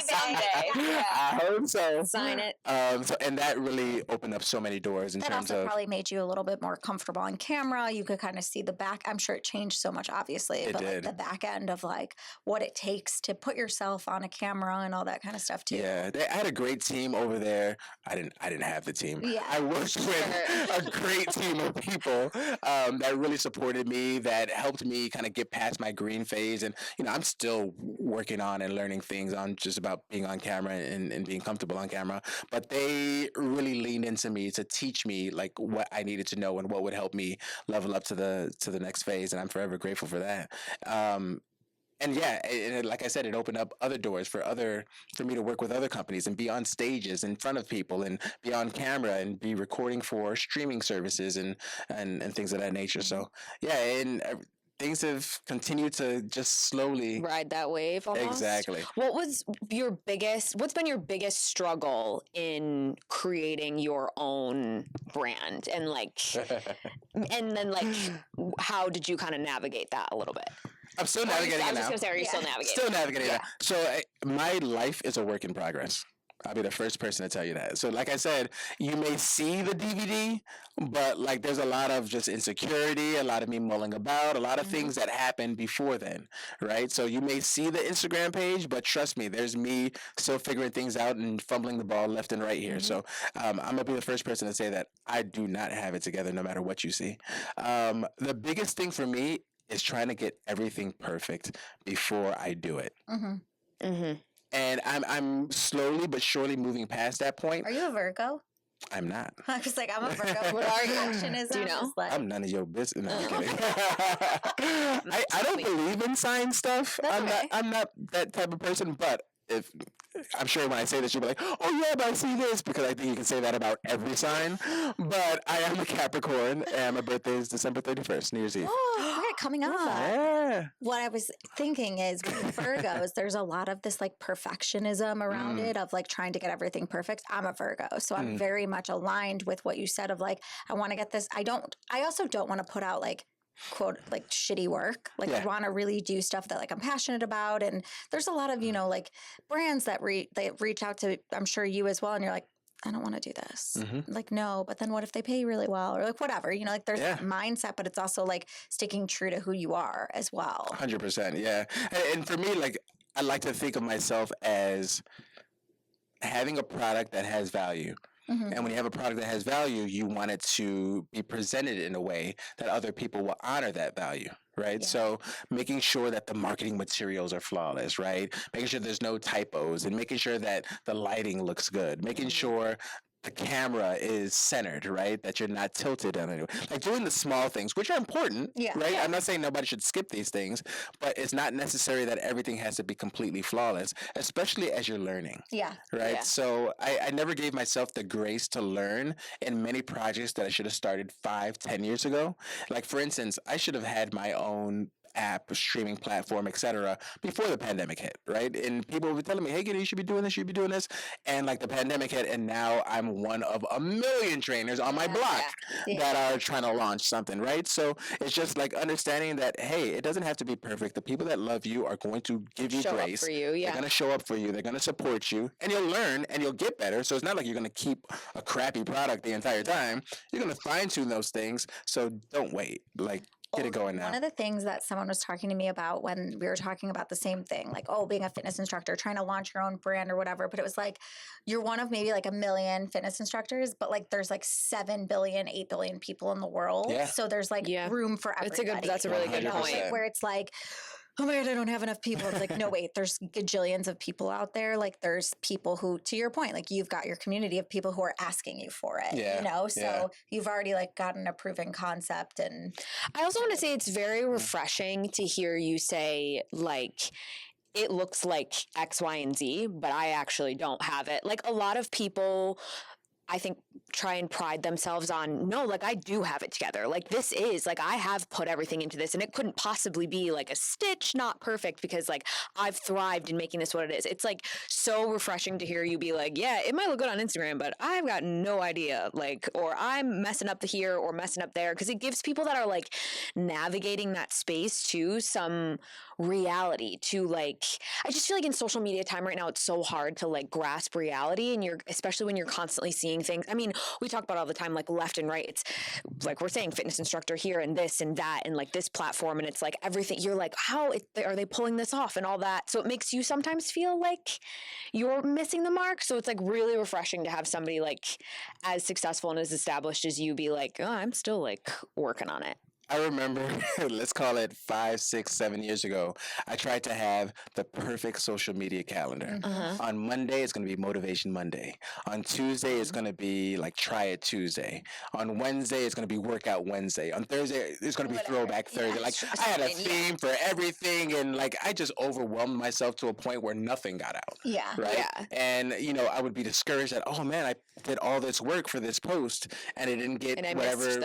Someday. I hope so. Sign it. And that really opened up so many doors in That terms also of probably made you a little bit more comfortable on camera. You could kind of see the back. I'm sure it changed so much, obviously, but did. like the back end of like what it takes to put yourself on a camera and all that kind of stuff too. Yeah, I had a great team over there. I didn't have the team. Yeah. I worked with a great team of people that really supported me, that helped me kind of get past my green phase. And I'm still working on and learning things on just about being on camera and being comfortable on camera. But they really leaned into me to teach me like what I needed to know and what would help me level up to the next phase. And I'm forever grateful for that. And like I said, it opened up other doors for me to work with other companies and be on stages in front of people and be on camera and be recording for streaming services and things of that nature. So things have continued to just slowly ride that wave almost. Exactly. What's been your biggest struggle in creating your own brand and like and then like how did you kind of navigate that a little bit? I'm still navigating it now. I was just gonna say, are you still navigating? Still navigating that. So my life is a work in progress. I'll be the first person to tell you that. So like I said, you may see the DVD, but like there's a lot of just insecurity, a lot of me mulling about, a lot of things that happened before then, right? So you may see the Instagram page, but trust me, there's me still figuring things out and fumbling the ball left and right here. So I'm going to be the first person to say that I do not have it together no matter what you see. The biggest thing for me is trying to get everything perfect before I do it. And I'm slowly but surely moving past that point. Are you a Virgo? I'm not. I was like, I'm a Virgo. What are you? Action is, Do you know? like, I'm none of your business. No, I'm kidding. I don't believe in sign stuff. I'm not that type of person, but if I'm sure when I say this, you'll be like, oh yeah, but I see this, because I think you can say that about every sign. But I am a Capricorn, and my birthday is December 31st, New Year's Eve. Oh, okay, coming up. Yeah. What I was thinking is with Virgos, there's a lot of this like perfectionism around it of like trying to get everything perfect. I'm a Virgo, so I'm very much aligned with what you said of like, I want to get this. I also don't want to put out like quote like shitty work. Like I want to really do stuff that like I'm passionate about. And there's a lot of, like brands that reach out to, I'm sure you as well. And you're like, I don't want to do this. Like, no, but then what if they pay really well or like whatever, like there's that mindset, but it's also like sticking true to who you are as well. 100%. Yeah. And for me, like, I like to think of myself as having a product that has value. And when you have a product that has value, you want it to be presented in a way that other people will honor that value, right? Yeah. So making sure that the marketing materials are flawless, right? Making sure there's no typos and making sure that the lighting looks good, making sure the camera is centered, right? That you're not tilted on it. Like doing the small things, which are important, right? Yeah. I'm not saying nobody should skip these things, but it's not necessary that everything has to be completely flawless, especially as you're learning. Yeah. Right? Yeah. So I never gave myself the grace to learn in many projects that I should have started 5-10 years ago. Like, for instance, I should have had my own app, streaming platform, etc. before the pandemic hit, right? And people were telling me, hey, Giddy, you should be doing this, you should be doing this. And like the pandemic hit, and now I'm one of a million trainers on my block that are trying to launch something, right? So it's just like understanding that, hey, it doesn't have to be perfect. The people that love you are going to give you grace. Up for you, They're going to show up for you. They're going to support you, and you'll learn and you'll get better. So it's not like you're going to keep a crappy product the entire time. You're going to fine tune those things. So don't wait. Like, get it going now. One of the things that someone was talking to me about when we were talking about the same thing, like, being a fitness instructor, trying to launch your own brand or whatever, but it was like, you're one of maybe like 1 million fitness instructors, but like there's like 7 billion, 8 billion people in the world. Yeah. So there's like room for everybody. That's a really good point. Where it's like, oh my God, I don't have enough people. It's like, no, wait, there's gajillions of people out there. Like there's people who, to your point, like you've got your community of people who are asking you for it, So you've already like gotten a proven concept. And I also want to say it's very refreshing to hear you say like, it looks like X, Y, and Z, but I actually don't have it. Like a lot of people, I think, try and pride themselves on, no, like I do have it together. Like this is like, I have put everything into this and it couldn't possibly be like a stitch not perfect because like I've thrived in making this what it is. It's like so refreshing to hear you be like, yeah, it might look good on Instagram, but I've got no idea. Like, or I'm messing up here or messing up there. Cause it gives people that are like navigating that space to some reality to like, I just feel like in social media time right now, it's so hard to like grasp reality. And especially when you're constantly seeing things. I mean, we talk about all the time, like left and right. It's like we're saying fitness instructor here and this and that and like this platform. And it's like everything. You're like, how are they pulling this off and all that? So it makes you sometimes feel like you're missing the mark. So it's like really refreshing to have somebody like as successful and as established as you be like, oh, I'm still like working on it. I remember, let's call it 5, 6, 7 years ago, I tried to have the perfect social media calendar. On Monday, it's going to be Motivation Monday. On Tuesday, it's going to be like Try It Tuesday. On Wednesday, it's going to be Workout Wednesday. On Thursday, it's going to be Throwback Thursday. Like I had a theme for everything, and like I just overwhelmed myself to a point where nothing got out. Yeah. Right? Yeah. And, I would be discouraged that, oh man, I did all this work for this post, and it didn't get whatever.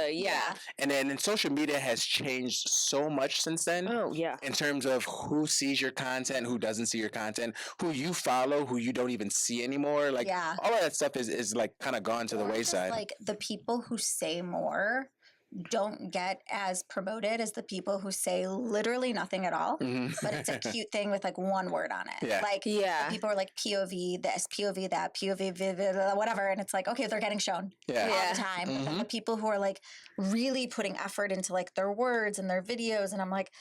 And then in social media, media has changed so much since then. Oh yeah. In terms of who sees your content, who doesn't see your content, who you follow, who you don't even see anymore. Like Yeah. all of that stuff is like kind of gone to the Or just, wayside. like the people who say more don't get as promoted as the people who say literally nothing at all. Mhm. But it's a cute thing with like one word on it. Yeah. Like Yeah. the people are like POV this, POV that, whatever. And it's like, okay, they're getting shown Yeah. all Yeah. the time. But then Mhm. the people who are like really putting effort into like their words and their videos, and I'm like,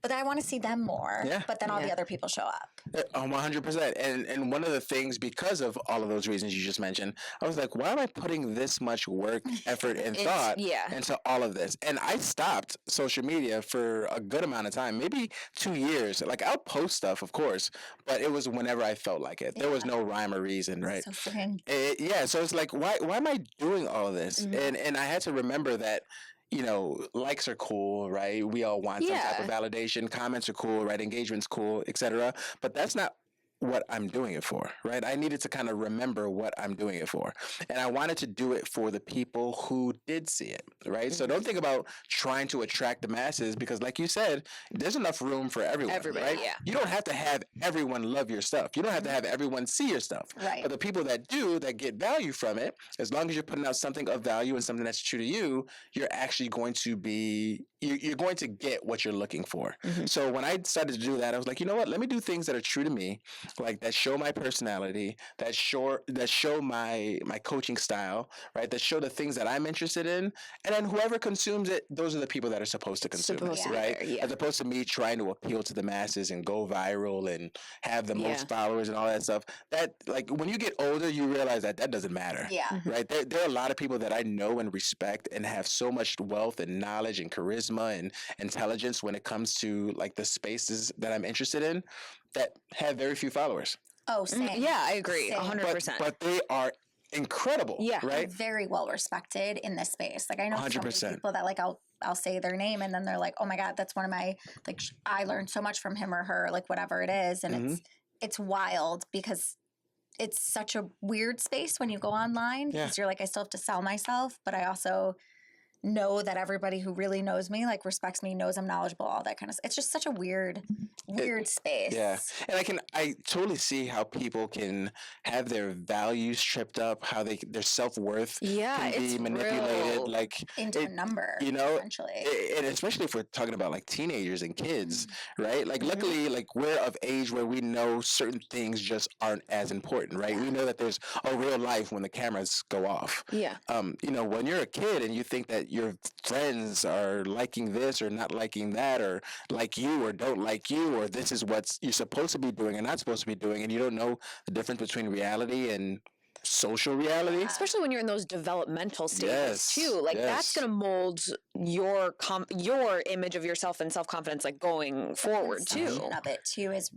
but I want to see them more. Yeah. But then all the Yeah. other people show up. 100%. And one of the things, because of all of those reasons you just mentioned, I was like, why am I putting this much work, effort, and thought yeah. into all of this? And I stopped social media for a good amount of time, maybe 2 years. Like I'll post stuff, of course, but it was whenever I felt like it. There was no rhyme or reason, right? So freaking. Yeah, so it's like, why am I doing all of this? Mhm. And I had to remember that, likes are cool, right? We all want some type of validation. Comments are cool, right? Engagement's cool, etc. But that's not what I'm doing it for, right? I needed to kind of remember what I'm doing it for. And I wanted to do it for the people who did see it, right? So don't think about trying to attract the masses because like you said, there's enough room for everyone, Everybody, right? yeah. You don't have to have everyone love your stuff. You don't have to have everyone see your stuff. Right. But the people that do, that get value from it, as long as you're putting out something of value and something that's true to you, you're actually going to be, you're going to get what you're looking for. Mhm. So when I started to do that, I was like, you know what? Let me do things that are true to me, like that show my personality, that show my coaching style, right? That show the things that I'm interested in, and then whoever consumes it, those are the people that are supposed to consume Supposed it, to be right? there, yeah. As opposed to me trying to appeal to the masses and go viral and have the Yeah. most followers and all that stuff. That like when you get older, you realize that doesn't matter. Yeah. Mhm. Right. There are a lot of people that I know and respect and have so much wealth and knowledge and charisma and intelligence when it comes to like the spaces that I'm interested in that have very few followers. Oh, same. Yeah, I agree. Same. 100%. But they are incredible. Yeah. They're Right. very well respected in this space. Like I know so many 100%. people that like I'll say their name and then they're like, oh my God, that's one of my like I learned so much from him or her, like whatever it is. And it's wild because it's such a weird space when you go online because you're like, I still have to sell myself, but I also know that everybody who really knows me, like respects me, knows I'm knowledgeable, all that kind of stuff. It's just such a weird space. Yeah. And I totally see how people can have their values tripped up, how their self-worth can be it's manipulated. real. Like Into a number, essentially. and especially if we're talking about like teenagers and kids, Mm-hmm. right? Like luckily, like we're of age where we know certain things just aren't as important, right? We know that there's a real life when the cameras go off. Yeah. When you're a kid and you think that your friends are liking this or not liking that or like you or don't like you or this is what you're supposed to be doing and not supposed to be doing and you don't know the difference between reality and social reality. Especially when you're in those developmental stages Yes, too. Like that's yes. going to mold your image of yourself and self-confidence like going forward too. Consumption of it too is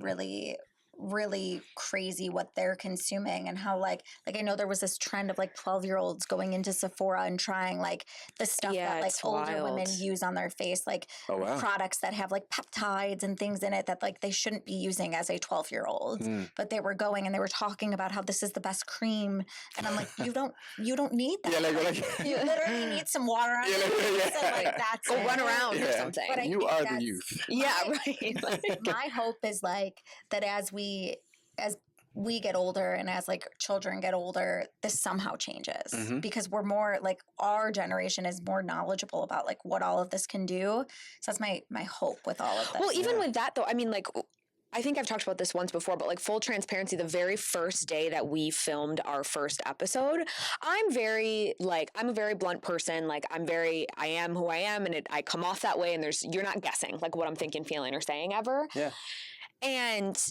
really crazy what they're consuming and how like I know there was this trend of like 12-year-olds going into Sephora and trying like the stuff that like it's older women wild. use on their face, like Oh, wow. products that have like peptides and things in it that like they shouldn't be using as a 12-year-old. But they were going and they were talking about how this is the best cream and I'm like, you don't need that. Yeah, like, you literally need some water on your face and like that's Go it. run around or Yeah. something. But I You think are the that's- youth. Yeah, right. My hope is like that as we get older and as like children get older, this somehow changes because we're more like our generation is more knowledgeable about like what all of this can do. So that's my hope with all of this. Well, even with that though, I mean, like, I think I've talked about this once before, but like full transparency, the very first day that we filmed our first episode, I'm a very blunt person. Like I am who I am and I come off that way and you're not guessing like what I'm thinking, feeling or saying ever. Yeah. And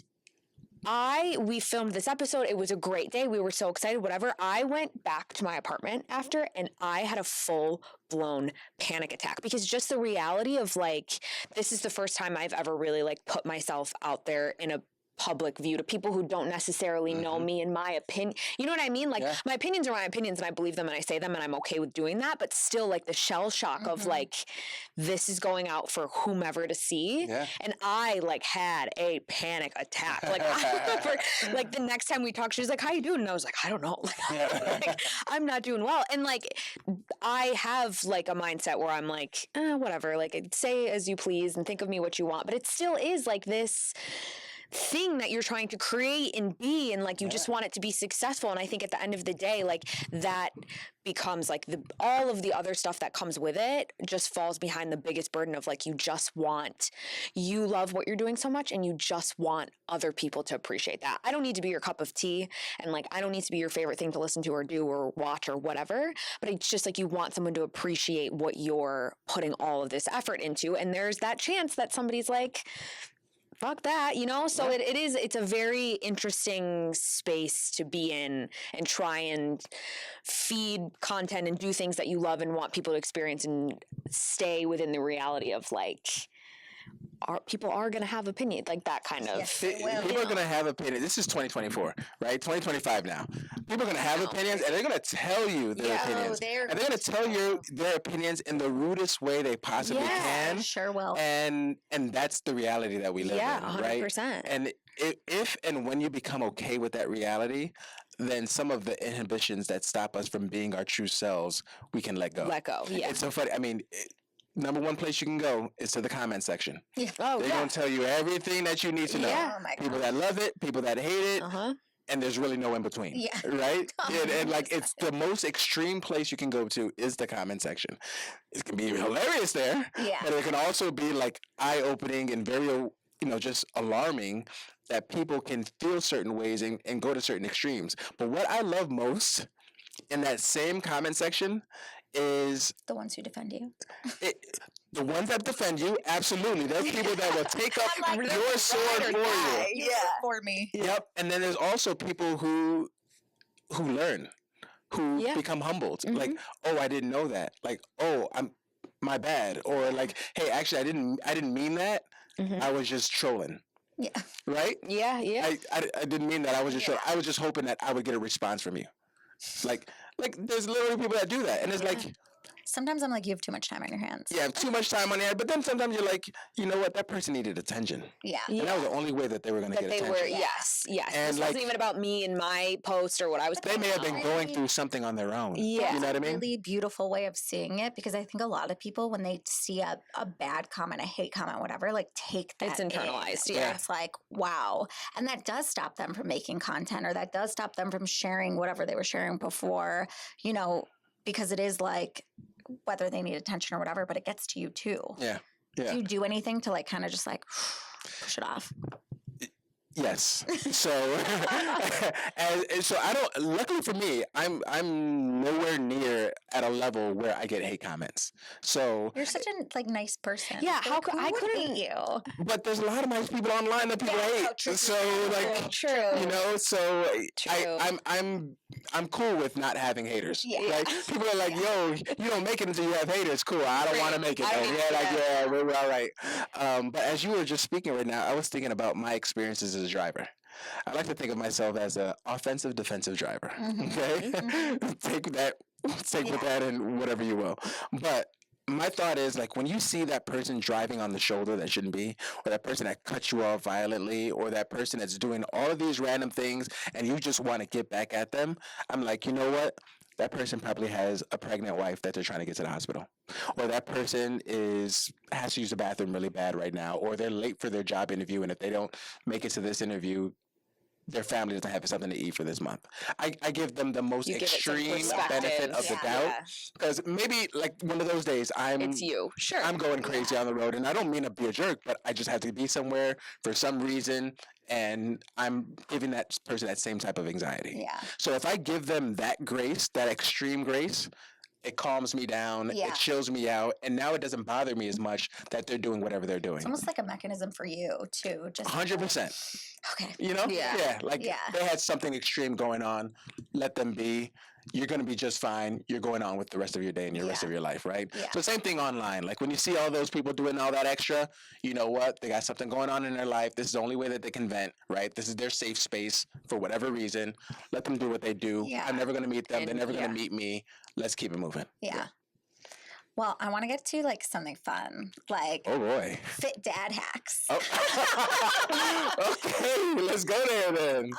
we filmed this episode. It was a great day. We were so excited, whatever. I went back to my apartment after and I had a full blown panic attack because just the reality of like, this is the first time I've ever really like put myself out there in a public view, to people who don't necessarily know me and my opinion. You know what I mean? Like my opinions are my opinions and I believe them and I say them and I'm okay with doing that. But still like the shell shock of like, this is going out for whomever to see. Yeah. And I like had a panic attack. Like I remember like the next time we talked, she was like, how you doing? And I was like, I don't know. Like, I'm not doing well. And like, I have like a mindset where I'm like, whatever, like say as you please and think of me what you want. But it still is like this thing that you're trying to create and be, and like you just want it to be successful. And I think at the end of the day, like that becomes like all of the other stuff that comes with it just falls behind the biggest burden of like you love what you're doing so much and you just want other people to appreciate that. I don't need to be your cup of tea and like I don't need to be your favorite thing to listen to or do or watch or whatever, but it's just like you want someone to appreciate what you're putting all of this effort into, and there's that chance that somebody's like, fuck that, you know? So it's a very interesting space to be in and try and feed content and do things that you love and want people to experience and stay within the reality of like, people are going to have opinions, like that kind of. Yes, People are going to have opinions. This is 2024, right? 2025 now. People are going to have opinions, and they're going to tell you their opinions. And they're going to tell you their opinions in the rudest way they possibly can. Sure will. And that's the reality that we live in, 100%. right? And if and when you become okay with that reality, then some of the inhibitions that stop us from being our true selves, we can let go. Yeah. It's so funny. I mean, number one place you can go is to the comment section. Yeah. Oh, They're going to tell you everything that you need to know. Yeah. Oh my People God. that love it, people that hate it, and there's really no in between. Yeah. Right? And like, it's the most extreme place you can go to is the comment section. It can be hilarious there, but it can also be like eye-opening and very, just alarming that people can feel certain ways and go to certain extremes. But what I love most in that same comment section is the ones who defend you. The ones that defend you, absolutely. There's people that will take up your sword for you. Yeah, for me. Yep. And then there's also people who learn, who become humbled. Like, oh, I didn't know that. Like, oh, my bad. Or like, hey, actually, I didn't mean that. I was just trolling. Yeah. Right? Yeah. I didn't mean that. I was just trolling. I was just hoping that I would get a response from you. Like there's literally people that do that, and it's like. Sometimes I'm like, you have too much time on your hands. Yeah, too much time on your hands. But then sometimes you're like, you know what? That person needed attention. Yeah. And that was the only way that they were going to get attention. Yes. And this wasn't even about me and my post or what I was. They may have been going through something on their own. Yeah. You know what I mean? Really beautiful way of seeing it, because I think a lot of people, when they see a bad comment, a hate comment, whatever, like take that. It's internalized. Yeah. It's like, wow. And that does stop them from making content, or that does stop them from sharing whatever they were sharing before, because it is like, whether they need attention or whatever, but it gets to you too. Yeah. Yeah. Do you do anything to like kind of just like push it off? Yes. So, and so I don't. Luckily for me, I'm nowhere near at a level where I get hate comments. So you're such a nice person. Yeah. How could I couldn't hate you? But there's a lot of nice people online that people hate. True. So like, true. So I'm cool with not having haters. Yeah. Like people are like, yo, you don't make it until you have haters. Cool. I don't want to make it. We're all right. But as you were just speaking right now, I was thinking about my experiences as a driver. I like to think of myself as an offensive defensive driver. Okay, take with that and whatever you will. But my thought is, like, when you see that person driving on the shoulder that shouldn't be, or that person that cuts you off violently, or that person that's doing all of these random things and you just want to get back at them, I'm like, you know what? That person probably has a pregnant wife that they're trying to get to the hospital. Or that person has to use the bathroom really bad right now, or they're late for their job interview, and if they don't make it to this interview, their family doesn't have something to eat for this month. I give them the most extreme benefit of the doubt, because maybe like one of those days it's you. Sure. I'm going crazy on the road, and I don't mean to be a jerk, but I just have to be somewhere for some reason, and I'm giving that person that same type of anxiety. Yeah. So if I give them that grace, that extreme grace, it calms me down, it chills me out, and now it doesn't bother me as much that they're doing whatever they're doing. It's almost like a mechanism for you, too. 100%. Okay. They had something extreme going on, let them be, you're going to be just fine. You're going on with the rest of your day and your rest of your life, right? Yeah. So same thing online. Like when you see all those people doing all that extra, you know what? They got something going on in their life. This is the only way that they can vent, right? This is their safe space for whatever reason. Let them do what they do. Yeah. I'm never going to meet them. They're And- never going yeah. to meet me. Let's keep it moving. Yeah. Well, I want to get to like something fun, like Oh boy. fit dad hacks. Oh. Okay, let's go there then.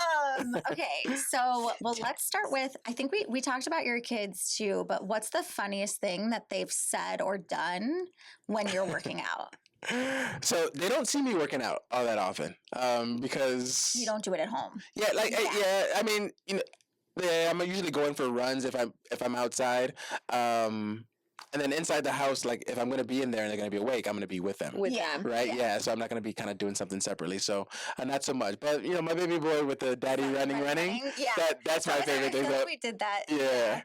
Okay, so let's start with. I think we talked about your kids too, but what's the funniest thing that they've said or done when you're working out? So they don't see me working out all that often because You don't do it at home. Yeah, like I mean, you know, yeah, I'm usually going for runs if I'm outside. And then inside the house, like if I'm going to be in there and they're going to be awake, I'm going to be with them. With Yeah. them. Right? Yeah. So I'm not going to be kind of doing something separately. So not so much. But, you know, my baby boy with the daddy running. Yeah. That's my favorite thing. But, We did that. yeah.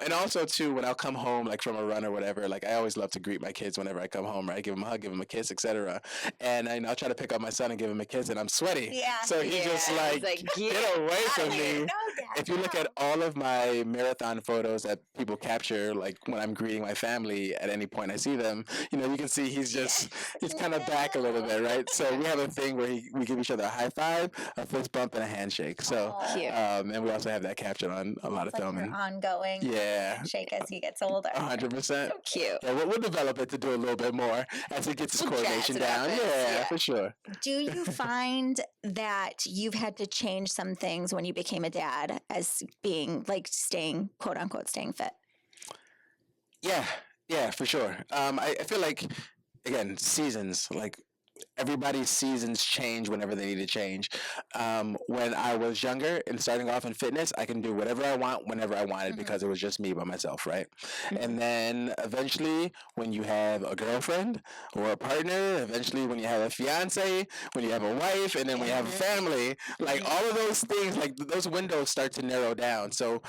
And also, too, when I'll come home, like from a run or whatever, like I always love to greet my kids whenever I come home, right? Give them a hug, give them a kiss, etc. And I'll try to pick up my son and give him a kiss, and I'm sweaty. Yeah. So he's just He's like, get away from me. If you look at all of my marathon photos that people capture, like when I'm greeting my family at any point I see them, you know, you can see he's kind of back a little bit, right? So we have a thing where we give each other a high five, a fist bump, and a handshake. So, Cute. and we also have that captured on a lot of Like filming. your ongoing Yeah. as he gets older. 100%. Cute. Yeah, we'll develop it to do a little bit more as he gets his We'll jazz coordination it up down. and- Yeah, yeah. for sure. Do you find that you've had to change some things when you became a dad as being like staying, quote unquote, staying fit? Yeah, for sure. I feel like, again, seasons, like everybody's seasons change whenever they need to change. When I was younger and starting off in fitness, I can do whatever I want whenever I wanted because it was just me by myself, right? And then eventually, when you have a girlfriend or a partner, eventually when you have a fiance, when you have a wife, and then when you have a family, like all of those things, like those windows start to narrow down. So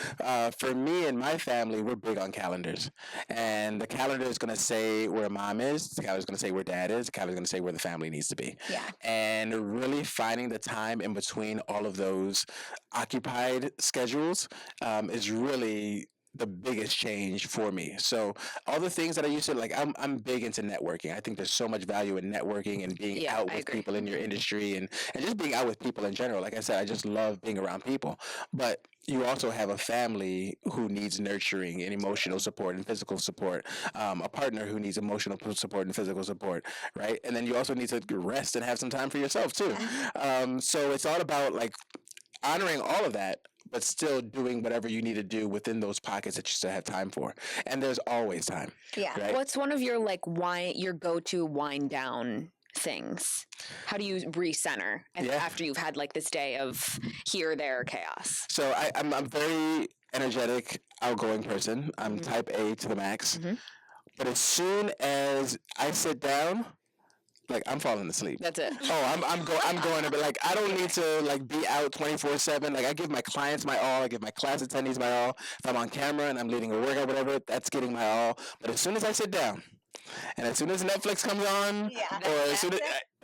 for me and my family, we're big on calendars. And the calendar is going to say where mom is, the calendar is going to say where dad is, the calendar is going to say where the family needs to be. Yeah. And really finding the time in between all of those occupied schedules is really the biggest change for me. So all the things that I used to like, I'm big into networking. I think there's so much value in networking and being Yeah, out I with agree. people in your industry and just being out with people in general. Like I said, I just love being around people. But you also have a family who needs nurturing and emotional support and physical support, a partner who needs emotional support and physical support, right? And then you also need to rest and have some time for yourself too. So it's all about like honoring all of that, but still doing whatever you need to do within those pockets that you still have time for. And there's always time. Yeah. Right? What's one of your like your go-to wind down things? How do you recenter after you've had like this day of here, there, chaos? So I'm a very energetic, outgoing person. I'm type A to the max. But as soon as I sit down, like I'm falling asleep. That's it. Oh, I'm going to be like I don't need to like be out 24/7. Like I give my clients my all. I give my class attendees my all. If I'm on camera and I'm leading a workout, whatever, that's getting my all. But as soon as I sit down, and as soon as Netflix comes on, or as soon as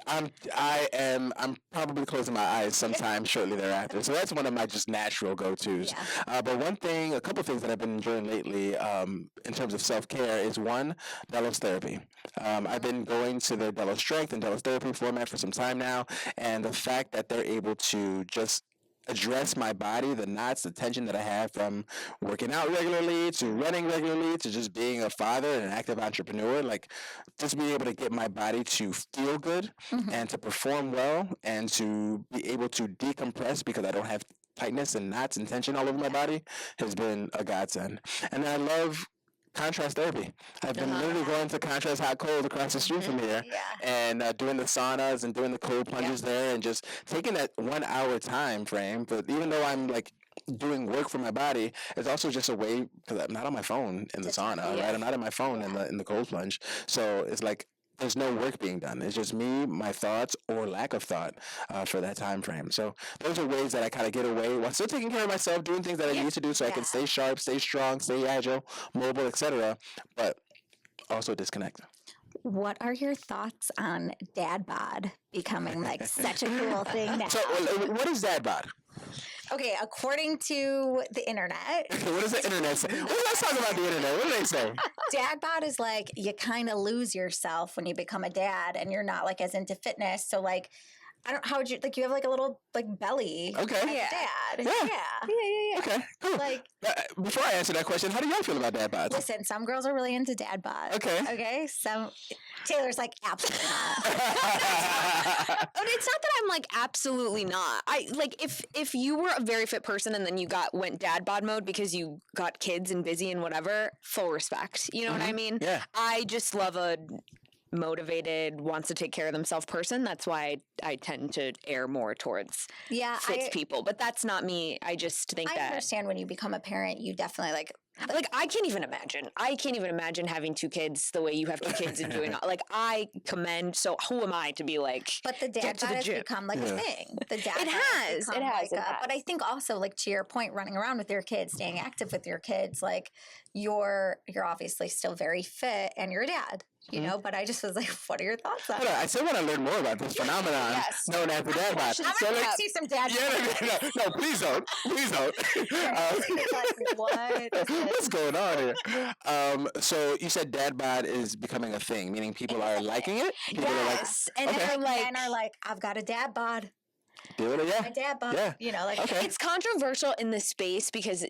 I'm probably closing my eyes sometime shortly thereafter. So that's one of my just natural go-tos. But a couple things that I've been enjoying lately in terms of self-care is one, Delos therapy. I've been going to the Delos Strength and Delos Therapy format for some time now, and the fact that they're able to just address my body, the knots, the tension that I have from working out regularly to running regularly to just being a father and an active entrepreneur, like just being able to get my body to feel good and to perform well and to be able to decompress because I don't have tightness and knots and tension all over my body has been a godsend. And I love contrast therapy. I've been literally going to contrast hot cold across the street from here and doing the saunas and doing the cold plunges there and just taking that 1 hour time frame. But even though I'm like doing work for my body, it's also just a way because I'm not on my phone in the sauna, right? I'm not on my phone in the cold plunge. So it's like there's no work being done. It's just me, my thoughts, or lack of thought for that time frame. So those are ways that I kind of get away while still taking care of myself, doing things that I need to do so I can stay sharp, stay strong, stay agile, mobile, etc. But also disconnect. What are your thoughts on dad bod becoming like such a cool thing now? So what is dad bod? Okay, according to the internet, What does the internet say? Let's talk about the internet. What do they say? dad bod is like you kind of lose yourself when you become a dad and you're not like as into fitness. So like, I don't, how would you, like you have like a little like belly. Okay. as Yeah. dad. Yeah. Okay, cool. Like, Before I answer that question, how do y'all feel about dad bods? listen, some girls are really into dad bod. Okay. Okay. Taylor's like, absolutely not. But it's not that I'm like absolutely not. I like if you were a very fit person and then you went dad bod mode because you got kids and busy and whatever, full respect. You know what I mean? Yeah. I just love a motivated, wants to take care of themselves person. That's why I tend to err more towards Yeah. fits people. But that's not me. I just think I that understand when you become a parent, you definitely like I can't even imagine. I can't even imagine having two kids the way you have two kids and doing like I commend. So who am I to be like? but the dad get to bod the has gym. become like a thing. The dad It bod has. become It has. like It has. But I think also like to your point, running around with your kids, staying active with your kids, like you're obviously still very fit and you're a dad. You know, but I just was like, what are your thoughts on Hold it? on, I still want to learn more about this phenomenon Yes. known as the dad bod. I'm So gonna let's, see some dad. no, please don't. Please don't. Like, what? is this? What's going on here? So you said dad bod is becoming a thing, meaning people are liking it? People are like, Yes, and Okay. they're like, Men are like, I've got a dad bod. do it, yeah. My dad bod. Yeah. You know, like Okay. it's controversial in this space because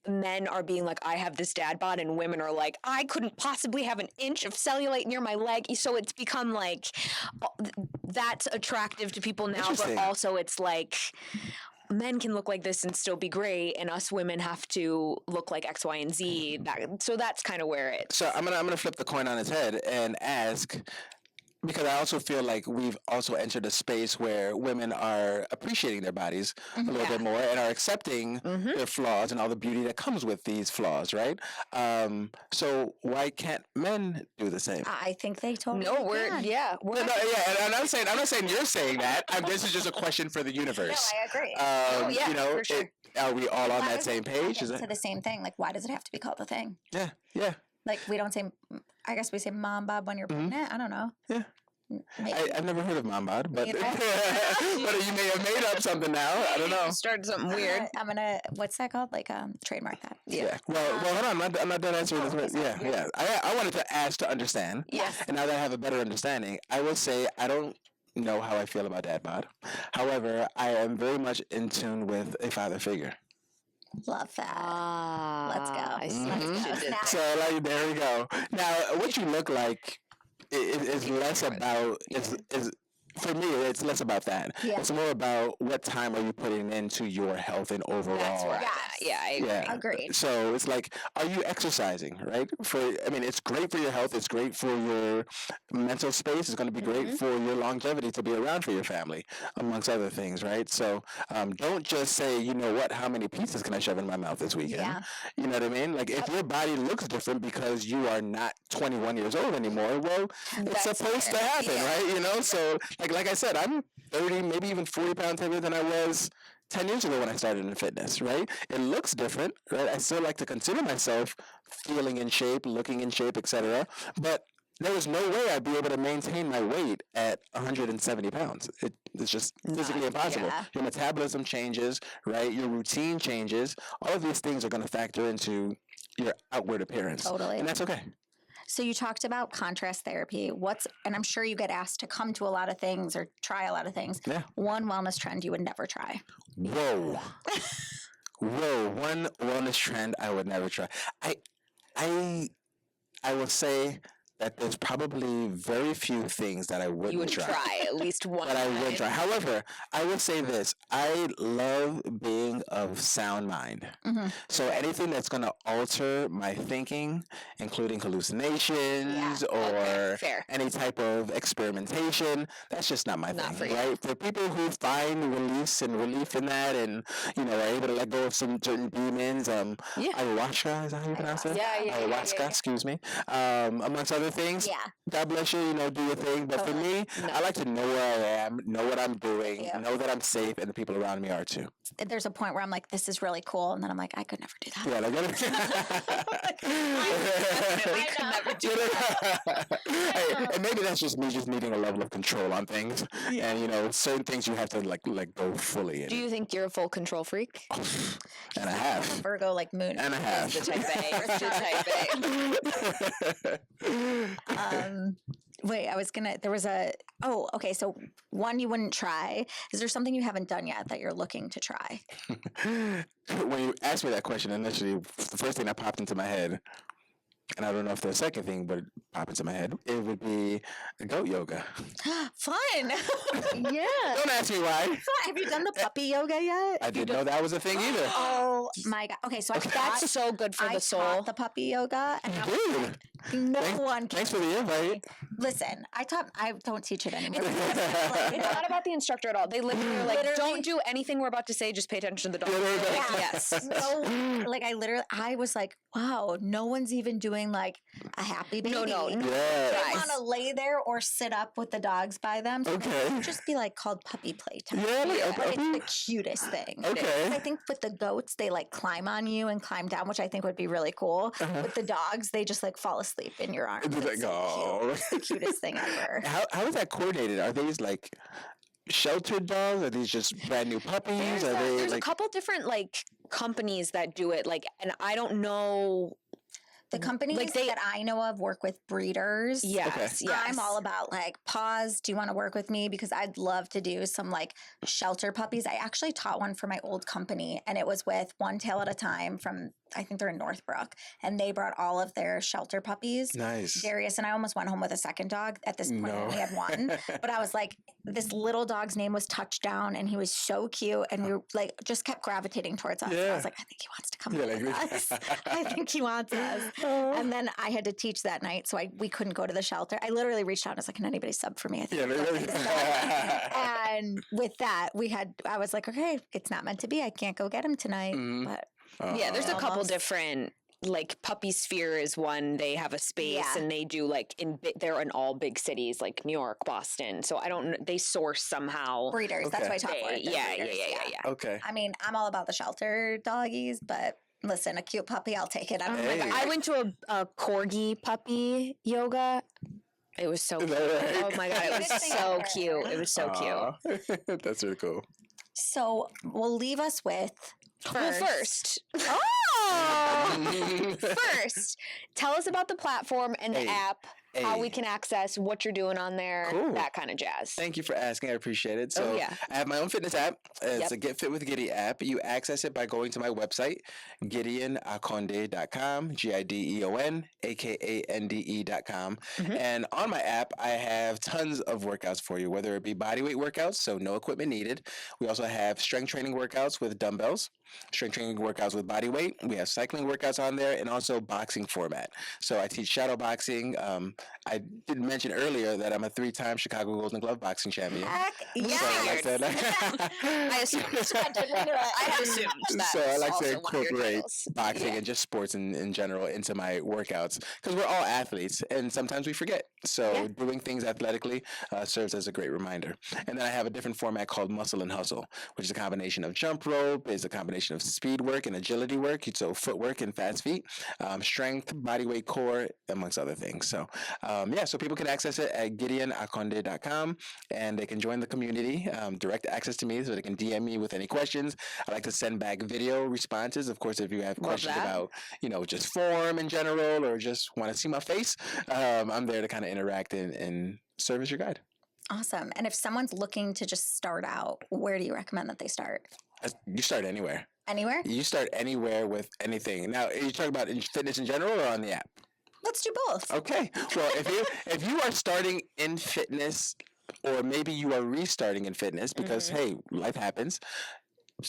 men are being like, I have this dad bod, and women are like, I couldn't possibly have an inch of cellulite near my leg. So it's become like that's attractive to people now, but Interesting. also it's like men can look like this and still be great, and us women have to look like X, Y, and Z. So that's kind of where it. So I'm gonna flip the coin on its head and ask, because I also feel like we've also entered a space where women are appreciating their bodies a little bit more and are accepting their flaws and all the beauty that comes with these flaws, right? So why can't men do the same? I think they totally No, we're can. No, yeah, and I'm not saying you're saying that. This is just a question for the No, universe. I agree. yeah, you know, for sure. are we all on Why that does same it page? get Is to it? the same thing? Like, why does it have to be called a thing? Yeah. Like, we don't say. I guess we say mom bod when you're pregnant. I don't know. Yeah. Maybe. I've never heard of mom bod, but Me but either. you may have made up something now. I don't know. Started something weird. I'm gonna. What's that called? Like, trademark that. Yeah. Well, hold on. I'm not done answering this. Yeah. I wanted to ask to understand. Yes. And now that I have a better understanding, I will say I don't know how I feel about dad bod. However, I am very much in tune with a father figure. Love that. Let's go. I see Let's what go. you did Now- So, like, there we go. Now, what you look like is less about is for me. It's less about that. Yeah. It's more about what time are you putting into your health and overall. That's where I'm Yes. at. Yeah, I agree. Yeah. Agreed. So it's like, are you exercising, right? It's great for your health. It's great for your mental space. It's going to be great for your longevity to be around for your family, amongst other things, right? So don't just say, you know what, how many pizzas can I shove in my mouth this weekend? Yeah. You know what I mean? Like, if your body looks different because you are not 21 years old anymore, well, it's That's supposed to fair. happen, Yeah. right? You know, so like I said, I'm 30, maybe even 40 pounds heavier than I was 10 years ago when I started in fitness, right? It looks different, right? I still like to consider myself feeling in shape, looking in shape, etc. But there was no way I'd be able to maintain my weight at 170 pounds. It's just physically impossible. yeah. Your metabolism changes, right? Your routine changes. All of these things are going to factor into your outward appearance. Totally. And that's okay. So you talked about contrast therapy. And I'm sure you get asked to come to a lot of things or try a lot of things. Yeah. One wellness trend you would never try. Whoa. One wellness trend I would never try. I will say that there's probably very few things that I wouldn't You would try at least one. that I would time. try. However, I will say this. I love being of sound mind. Mhm. So anything that's going to alter my thinking, including hallucinations or Okay, fair. any type of experimentation, that's just not my Not thing, for you. right? For people who find relief in that and, are able to let go of some certain demons, Yeah. ayahuasca, is that how you pronounce it? Yeah. Ayahuasca, excuse me. Amongst other other things. Yeah. God bless you, do your thing. But for me, I like to know where I am, know what I'm doing, know that I'm safe, and the people around me are too. There's a point where I'm like, this is really cool. And then I'm like, I could never do that. Yeah, Definitely could never do that. Hey, and maybe that's just me just needing a level of control on things. Yeah. And, certain things you have to, like go fully in. Do you think you're a full control freak? And I have. Virgo like moon. And I have. The type A. The type A. Wait, okay, so one you wouldn't try. Is there something you haven't done yet that you're looking to try? When you asked me that question, initially, the first thing that popped into my head, and I don't know if the second thing would pop into my head, it would be goat yoga. Fun. Yeah. Don't ask me why. Fun. Have you done the puppy yoga yet? I didn't know that was a thing either. Oh my God. Okay, so That's so good for the soul. I taught the puppy yoga, and I was like, Thanks for the invite. Listen, I don't teach it anymore. It's not about the instructor at all. They literally are like, Literally- don't do anything we're about to say. Just pay attention to the dog. Yes. No, I was like, wow, no one's even doing like a happy baby. No. They Yeah. want to lay there or sit up with the dogs by them. So Okay. it should just be like called puppy playtime. Yeah, like a But puppy? it's the cutest thing. Okay. I think with the goats, they like climb on you and climb down, which I think would be really cool. With the dogs, they just like fall asleep in your arms. It's like, It's so cute. It's the cutest thing ever. How is that coordinated? Are these like sheltered dogs? Are these just brand new puppies? There's a couple different like companies that do it. Like, and I don't know. The companies that I know of work with breeders. Yes. I'm all about like, pause. Do you want to work with me? Because I'd love to do some like shelter puppies. I actually taught one for my old company, and it was with One Tail at a Time from, I think they're in Northbrook, and they brought all of their shelter puppies. Nice. Darius and I almost went home with a second dog. At this point, we only had one. But I was like, this little dog's name was Touchdown, and he was so cute, and we were like, just kept gravitating towards us. Yeah. I was like, I think he wants to come Yeah, with us. I think he wants us. And then I had to teach that night, so we couldn't go to the shelter. I literally reached out and was like, can anybody sub for me? I think and with that, I was like, okay, it's not meant to be. I can't go get him tonight. But Yeah, there's a couple Almost. different. Like Puppy Sphere is one. They have a space and they do like they're in all big cities like New York, Boston. So I don't. They source somehow. breeders, that's what I taught for. They're Yeah. breeders, Okay. I mean, I'm all about the shelter doggies, but listen, a cute puppy, I'll take it. I went to a corgi puppy yoga. It was so cute. Right? Oh my God, it was Best thing so ever. cute. It was so cute. That's really cool. So we'll leave us with First. Oh! First, tell us about the platform and the app, how we can access what you're doing on there, Cool. that kind of jazz. Thank you for asking. I appreciate it. So yeah. I have my own fitness app. It's a Get Fit with Giddy app. You access it by going to my website, GidionAkonde.com, GidionAkande.com. And on my app, I have tons of workouts for you, whether it be bodyweight workouts, so no equipment needed. We also have strength training workouts with dumbbells, strength training workouts with body weight. We have cycling workouts on there, and also boxing format. So I teach shadow boxing. I did mention earlier that I'm a 3-time Chicago Golden Glove boxing champion. Heck, Yeah. I assumed. I assumed that. So I was like to also one of your incorporate titles. boxing and just sports in general into my workouts because we're all athletes and sometimes we forget. So doing things athletically serves as a great reminder. And then I have a different format called Muscle and Hustle, which is a combination of jump rope, is a combination of speed work and agility work, so footwork and fast feet, strength, body weight, core, amongst other things. So so people can access it at GidionAkonde.com and they can join the community, direct access to me so they can DM me with any questions. I like to send back video responses. Of course, if you have questions about, just form in general or just want to see my face, I'm there to kind of interact and serve as your guide. Awesome. And if someone's looking to just start out, where do you recommend that they start? You start anywhere. Anywhere? You start anywhere with anything. Now, are you talking about in fitness in general or on the app? Let's do both. Okay. Well, if you are starting in fitness, or maybe you are restarting in fitness because hey, life happens.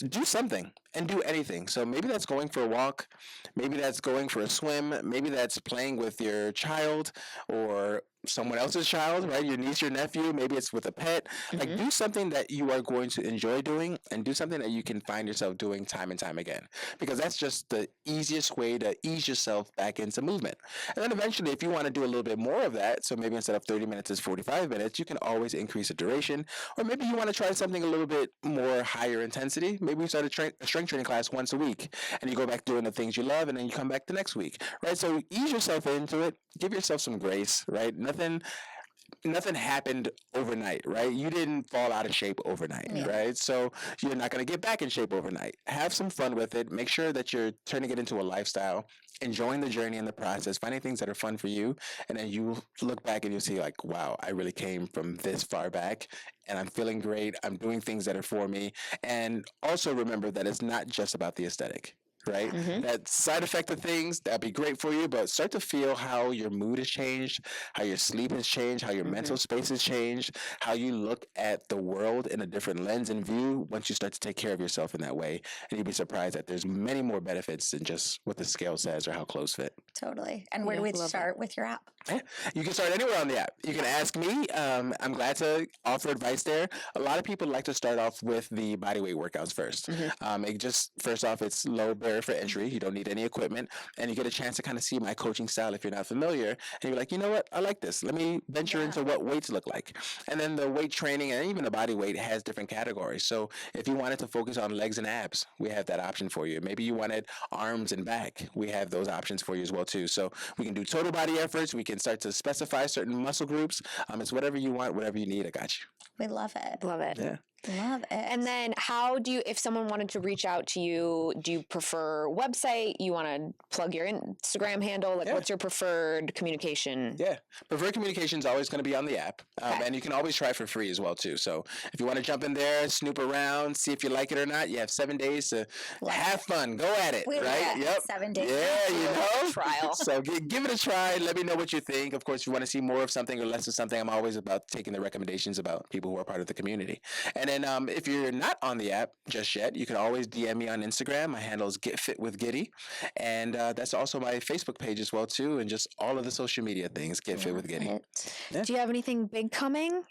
Do something. and do anything. So maybe that's going for a walk, maybe that's going for a swim, maybe that's playing with your child or someone else's child, right? Your niece, your nephew, maybe it's with a pet. Like, do something that you are going to enjoy doing, and do something that you can find yourself doing time and time again, because that's just the easiest way to ease yourself back into movement. And then eventually, if you want to do a little bit more of that, so maybe instead of 30 minutes is 45 minutes, you can always increase the duration. Or maybe you want to try something a little bit more higher intensity. Maybe you start a strength training class once a week, and you go back doing the things you love, and then you come back the next week, right? So ease yourself into it. Give yourself some grace, right? Nothing happened overnight, right? You didn't fall out of shape overnight, right? So you're not going to get back in shape overnight. Have some fun with it. Make sure that you're turning it into a lifestyle, enjoying the journey and the process, finding things that are fun for you. And then you look back and you'll see like, wow, I really came from this far back and I'm feeling great. I'm doing things that are for me. And also remember that it's not just about the aesthetic. Right? That side effect of things, that'd be great for you, but start to feel how your mood has changed, how your sleep has changed, how your mental space has changed, how you look at the world in a different lens and view once you start to take care of yourself in that way. And you'd be surprised that there's many more benefits than just what the scale says or how clothes fit. Totally. And where do we start with your app? Yeah. You can start anywhere on the app. You can ask me. I'm glad to offer advice there. A lot of people like to start off with the body weight workouts first. First off, it's low barrier for entry. You don't need any equipment, and you get a chance to kind of see my coaching style if you're not familiar. And you're like, you know what? I like this. Let me venture into what weights look like. And then the weight training and even the body weight has different categories. So if you wanted to focus on legs and abs, we have that option for you. Maybe you wanted arms and back. We have those options for you as well too. So we can do total body efforts. We can start to specify certain muscle groups. It's whatever you want, whatever you need. I got you. We love it. Love it. Yeah. Love it. And then how do you, if someone wanted to reach out to you, do you prefer website? You want to plug your Instagram handle? Like what's your preferred communication? Yeah. Preferred communication is always going to be on the app. And you can always try for free as well too. So if you want to jump in there, snoop around, see if you like it or not, you have 7 days to have fun. Go at it. Right? Yep. 7 days. Yeah, you know. Trial. So give it a try. Let me know what you think. Of course, if you want to see more of something or less of something, I'm always about taking the recommendations about people who are part of the community. And then if you're not on the app just yet, you can always DM me on Instagram. My handle is GetFitWith Giddy. And that's also my Facebook page as well, too. And just all of the social media things, Get Fit with Giddy. Yeah. Do you have anything big coming?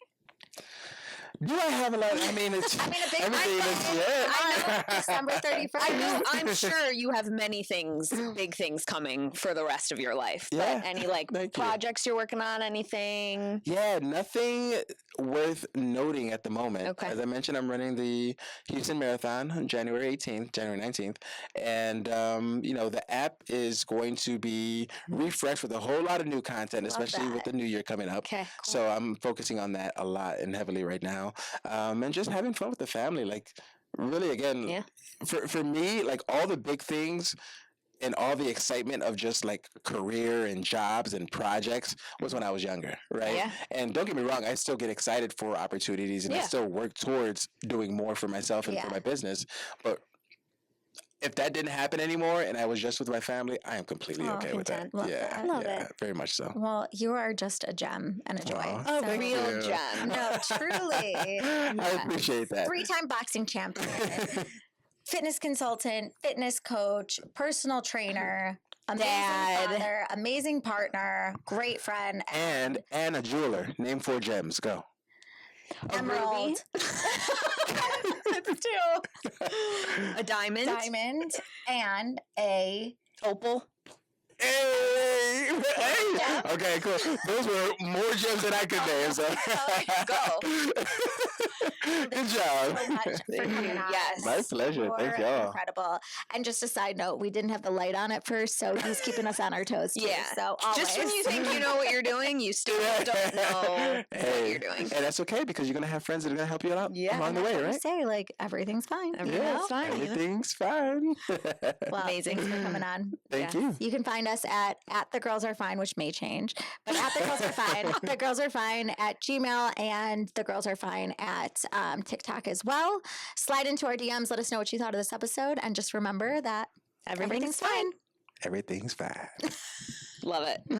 Do I have a lot? I mean, it's a big everything is, I know, December 31st. I know, I'm sure you have many things, big things coming for the rest of your life. Yeah. But any like projects you're working on, anything? Yeah, nothing worth noting at the moment. Okay. As I mentioned, I'm running the Houston Marathon on January 19th. And, the app is going to be refreshed with a whole lot of new content, especially with the new year coming up. Okay, cool. So I'm focusing on that a lot and heavily right now. And just having fun with the family. Like, really, again, for me, like all the big things and all the excitement of just like career and jobs and projects was when I was younger, right? Yeah. And don't get me wrong, I still get excited for opportunities and I still work towards doing more for myself and for my business. But if that didn't happen anymore and I was just with my family, I am completely okay with that. Love that. Love it. Very much so. Well, you are just a gem and a joy. Oh, A real gem. No, truly. I appreciate that. 3-time boxing champion, fitness consultant, fitness coach, personal trainer, amazing father, amazing partner, great friend. And a jeweler. Name 4 gems. Go. Emerald. That's 2. A diamond. Diamond. And a opal. Hey! Okay, cool. Those were more gems than I could name. So. Go. Good job. So much for coming on. Yes. My pleasure. Thank y'all. Incredible. And just a side note, we didn't have the light on at first, so he's keeping us on our toes too. Yeah. So always. Just when you think you know what you're doing, you still don't know what you're doing. And that's okay because you're going to have friends that are going to help you out along the way, right? Say, like, everything's fine. Everything's fine. Everything's fine. Well, amazing. Thanks for coming on. Thank you. You can find us at The Girls Are Fine, which may change, but at The Girls Are Fine. The Girls Are Fine at Gmail, and The Girls Are Fine at TikTok as well. Slide into our DMs. Let us know what you thought of this episode, and just remember that everything's fine. Everything's fine. Love it.